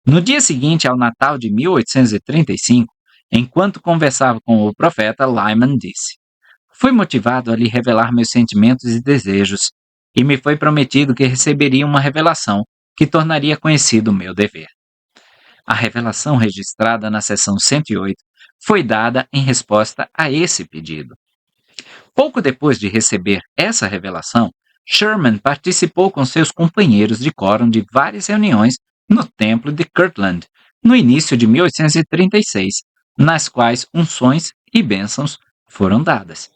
No dia seguinte ao Natal de 1835, enquanto conversava com o profeta, Lyman disse: "Fui motivado a lhe revelar meus sentimentos e desejos, e me foi prometido que receberia uma revelação que tornaria conhecido o meu dever." A revelação registrada na seção 108 foi dada em resposta a esse pedido. Pouco depois de receber essa revelação, Sherman participou com seus companheiros de quórum de várias reuniões no templo de Kirtland, no início de 1836, nas quais unções e bênçãos foram dadas.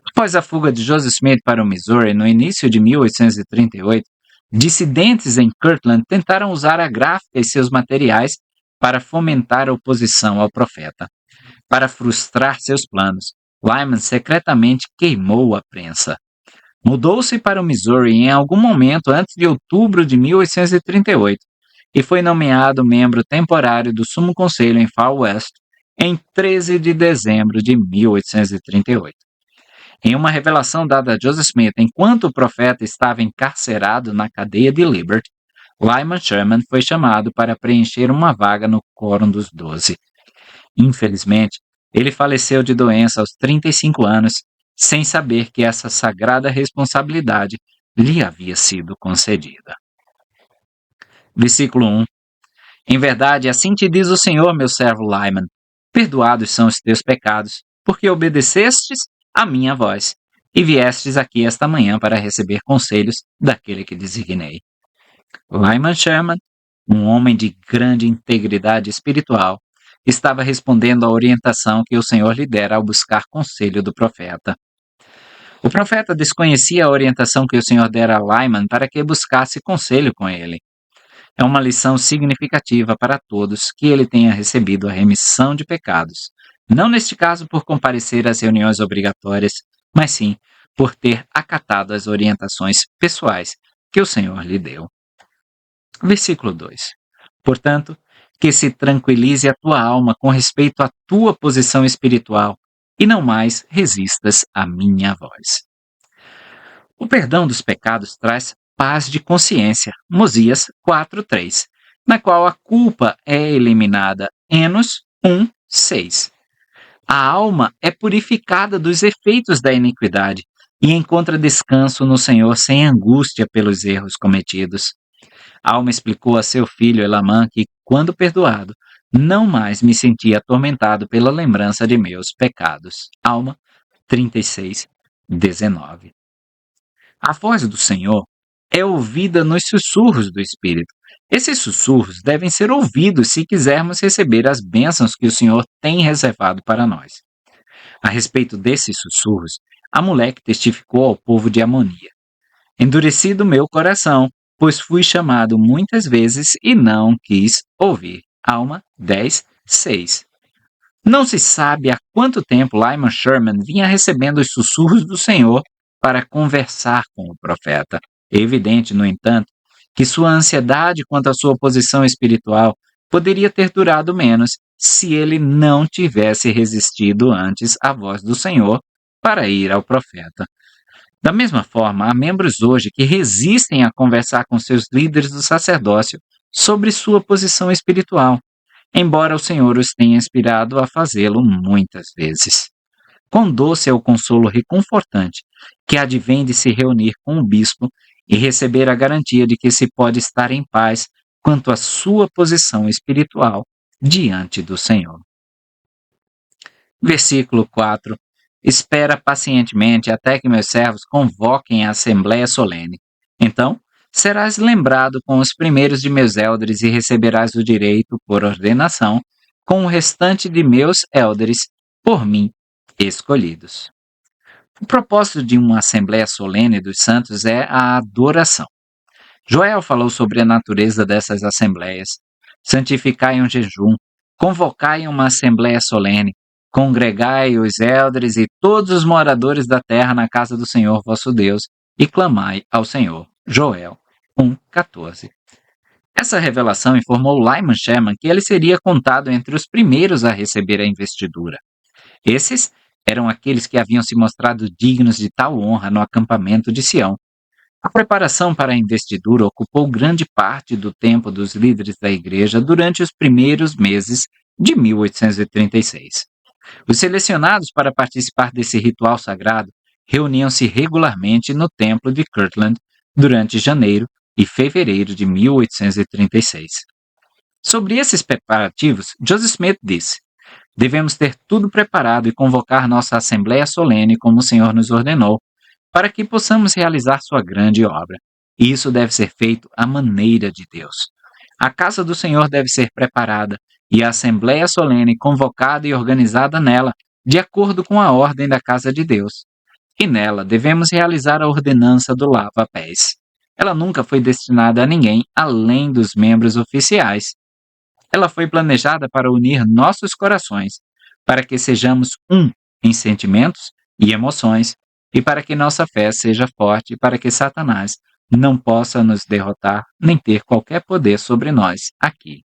Após a fuga de Joseph Smith para o Missouri no início de 1838, dissidentes em Kirtland tentaram usar a gráfica e seus materiais para fomentar a oposição ao profeta. Para frustrar seus planos, Lyman secretamente queimou a prensa. Mudou-se para o Missouri em algum momento antes de outubro de 1838 e foi nomeado membro temporário do Sumo Conselho em Far West em 13 de dezembro de 1838. Em uma revelação dada a Joseph Smith enquanto o profeta estava encarcerado na cadeia de Liberty, Lyman Sherman foi chamado para preencher uma vaga no Quórum dos 12. Infelizmente, ele faleceu de doença aos 35 anos, sem saber que essa sagrada responsabilidade lhe havia sido concedida. Versículo 1. Em verdade, assim te diz o Senhor, meu servo Lyman: perdoados são os teus pecados, porque obedecestes a minha voz, e viestes aqui esta manhã para receber conselhos daquele que designei. Lyman Sherman, um homem de grande integridade espiritual, estava respondendo à orientação que o Senhor lhe dera ao buscar conselho do profeta. O profeta desconhecia a orientação que o Senhor dera a Lyman para que buscasse conselho com ele. É uma lição significativa para todos que ele tenha recebido a remissão de pecados, não neste caso por comparecer às reuniões obrigatórias, mas sim por ter acatado as orientações pessoais que o Senhor lhe deu. Versículo 2. Portanto, que se tranquilize a tua alma com respeito à tua posição espiritual e não mais resistas à minha voz. O perdão dos pecados traz paz de consciência, Mosias 4:3, na qual a culpa é eliminada, Enos 1:6. A alma é purificada dos efeitos da iniquidade e encontra descanso no Senhor sem angústia pelos erros cometidos. A alma explicou a seu filho Elamã que, quando perdoado, não mais me sentia atormentado pela lembrança de meus pecados. Alma 36:19. A voz do Senhor é ouvida nos sussurros do Espírito. Esses sussurros devem ser ouvidos se quisermos receber as bênçãos que o Senhor tem reservado para nós. A respeito desses sussurros, Amaleque testificou ao povo de Amonia: endurecido meu coração, pois fui chamado muitas vezes e não quis ouvir. Alma 10:6. Não se sabe há quanto tempo Lyman Sherman vinha recebendo os sussurros do Senhor para conversar com o profeta. É evidente, no entanto, que sua ansiedade quanto à sua posição espiritual poderia ter durado menos se ele não tivesse resistido antes à voz do Senhor para ir ao profeta. Da mesma forma, há membros hoje que resistem a conversar com seus líderes do sacerdócio sobre sua posição espiritual, embora o Senhor os tenha inspirado a fazê-lo muitas vezes. Quão doce é o consolo reconfortante que advém de se reunir com o bispo e receber a garantia de que se pode estar em paz quanto à sua posição espiritual diante do Senhor. Versículo 4. Espera pacientemente até que meus servos convoquem a assembléia solene. Então, serás lembrado com os primeiros de meus élderes e receberás o direito, por ordenação, com o restante de meus élderes, por mim escolhidos. O propósito de uma Assembleia Solene dos Santos é a adoração. Joel falou sobre a natureza dessas assembleias. Santificai um jejum, convocai uma Assembleia Solene, congregai os eldres e todos os moradores da terra na casa do Senhor vosso Deus, e clamai ao Senhor. Joel 1,14. Essa revelação informou Lyman Sherman que ele seria contado entre os primeiros a receber a investidura. Esses eram aqueles que haviam se mostrado dignos de tal honra no acampamento de Sião. A preparação para a investidura ocupou grande parte do tempo dos líderes da igreja durante os primeiros meses de 1836. Os selecionados para participar desse ritual sagrado reuniam-se regularmente no templo de Kirtland durante janeiro e fevereiro de 1836. Sobre esses preparativos, Joseph Smith disse: devemos ter tudo preparado e convocar nossa Assembleia Solene como o Senhor nos ordenou, para que possamos realizar sua grande obra. E isso deve ser feito à maneira de Deus. A casa do Senhor deve ser preparada e a Assembleia Solene convocada e organizada nela, de acordo com a ordem da casa de Deus. E nela devemos realizar a ordenança do lava-pés. Ela nunca foi destinada a ninguém além dos membros oficiais. Ela foi planejada para unir nossos corações, para que sejamos um em sentimentos e emoções, e para que nossa fé seja forte, para que Satanás não possa nos derrotar nem ter qualquer poder sobre nós aqui.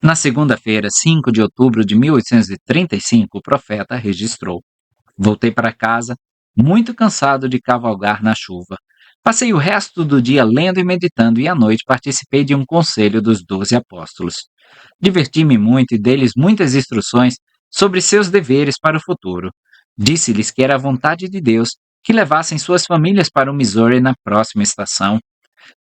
Na segunda-feira, 5 de outubro de 1835, o profeta registrou: voltei para casa, muito cansado de cavalgar na chuva. Passei o resto do dia lendo e meditando e à noite participei de um conselho dos 12 apóstolos. Diverti-me muito e dei-lhes muitas instruções sobre seus deveres para o futuro. Disse-lhes que era a vontade de Deus que levassem suas famílias para o Missouri na próxima estação.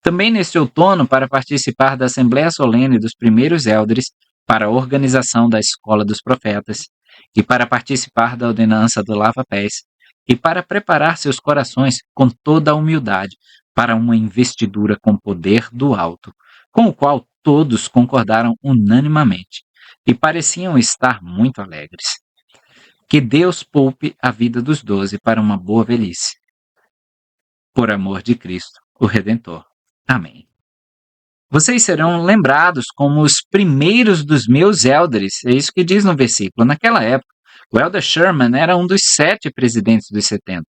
Também neste outono, para participar da Assembleia Solene dos primeiros eldres, para a organização da Escola dos Profetas, e para participar da ordenança do lava-pés, e para preparar seus corações com toda a humildade para uma investidura com poder do alto, com o qual todos concordaram unanimemente, e pareciam estar muito alegres. Que Deus poupe a vida dos 12 para uma boa velhice. Por amor de Cristo, o Redentor. Amém. Vocês serão lembrados como os primeiros dos meus elders, é isso que diz no versículo. Naquela época, o elder Sherman era um dos 7 presidentes dos 70.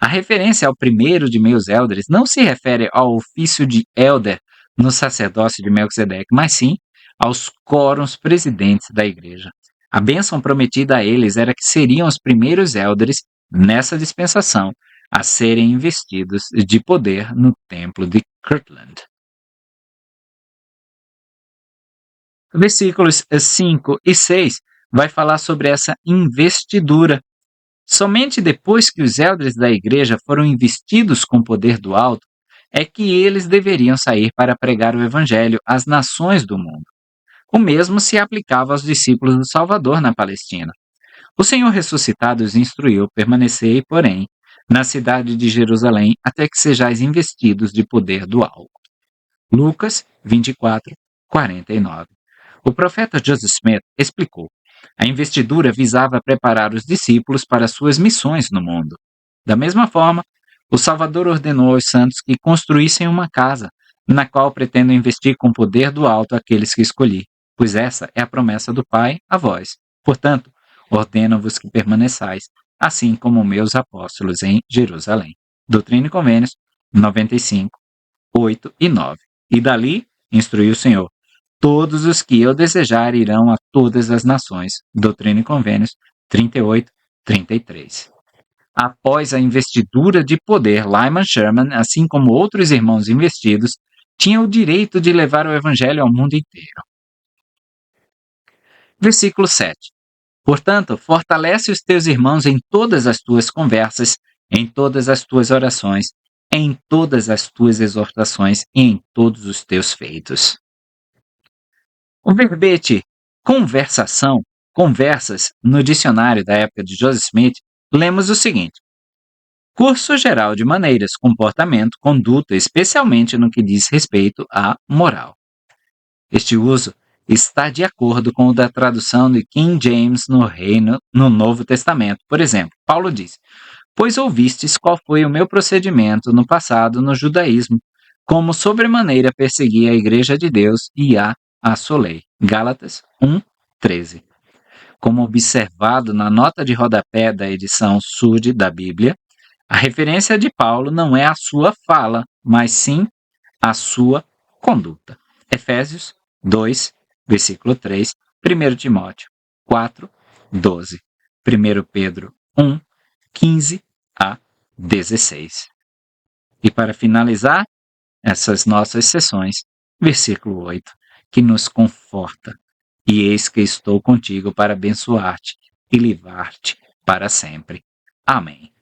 A referência ao primeiro de meus elders não se refere ao ofício de elder no sacerdócio de Melquisedeque, mas sim aos quórums presidentes da igreja. A bênção prometida a eles era que seriam os primeiros elders nessa dispensação a serem investidos de poder no templo de Kirtland. Versículos 5 e 6 vai falar sobre essa investidura. Somente depois que os elders da igreja foram investidos com o poder do alto, é que eles deveriam sair para pregar o evangelho às nações do mundo. O mesmo se aplicava aos discípulos do Salvador na Palestina. O Senhor ressuscitado os instruiu: permanecei, porém, na cidade de Jerusalém, até que sejais investidos de poder do alto. Lucas 24, 49. O profeta Joseph Smith explicou: a investidura visava preparar os discípulos para suas missões no mundo. Da mesma forma, o Salvador ordenou aos santos que construíssem uma casa, na qual pretendo investir com poder do alto aqueles que escolhi, pois essa é a promessa do Pai a vós. Portanto, ordeno-vos que permaneçais, assim como meus apóstolos em Jerusalém. Doutrina e Convênios 95, 8 e 9. E dali, instruiu o Senhor: todos os que eu desejar irão a todas as nações. Doutrina e Convênios 38, 33. Após a investidura de poder, Lyman Sherman, assim como outros irmãos investidos, tinha o direito de levar o evangelho ao mundo inteiro. Versículo 7. Portanto, fortalece os teus irmãos em todas as tuas conversas, em todas as tuas orações, em todas as tuas exortações e em todos os teus feitos. O verbete conversação, conversas, no dicionário da época de Joseph Smith, lemos o seguinte: curso geral de maneiras, comportamento, conduta, especialmente no que diz respeito à moral. Este uso está de acordo com o da tradução de King James no Novo Testamento. Por exemplo, Paulo diz: pois ouvistes qual foi o meu procedimento no passado no judaísmo, como sobremaneira persegui a igreja de Deus e a assolei. Gálatas 1:13. Como observado na nota de rodapé da edição Sud da Bíblia, a referência de Paulo não é a sua fala, mas sim a sua conduta. Efésios 2, versículo 3, 1 Timóteo 4, 12, 1 Pedro 1, 15 a 16. E para finalizar essas nossas sessões, versículo 8, que nos conforta. E eis que estou contigo para abençoar-te e livrar-te para sempre. Amém.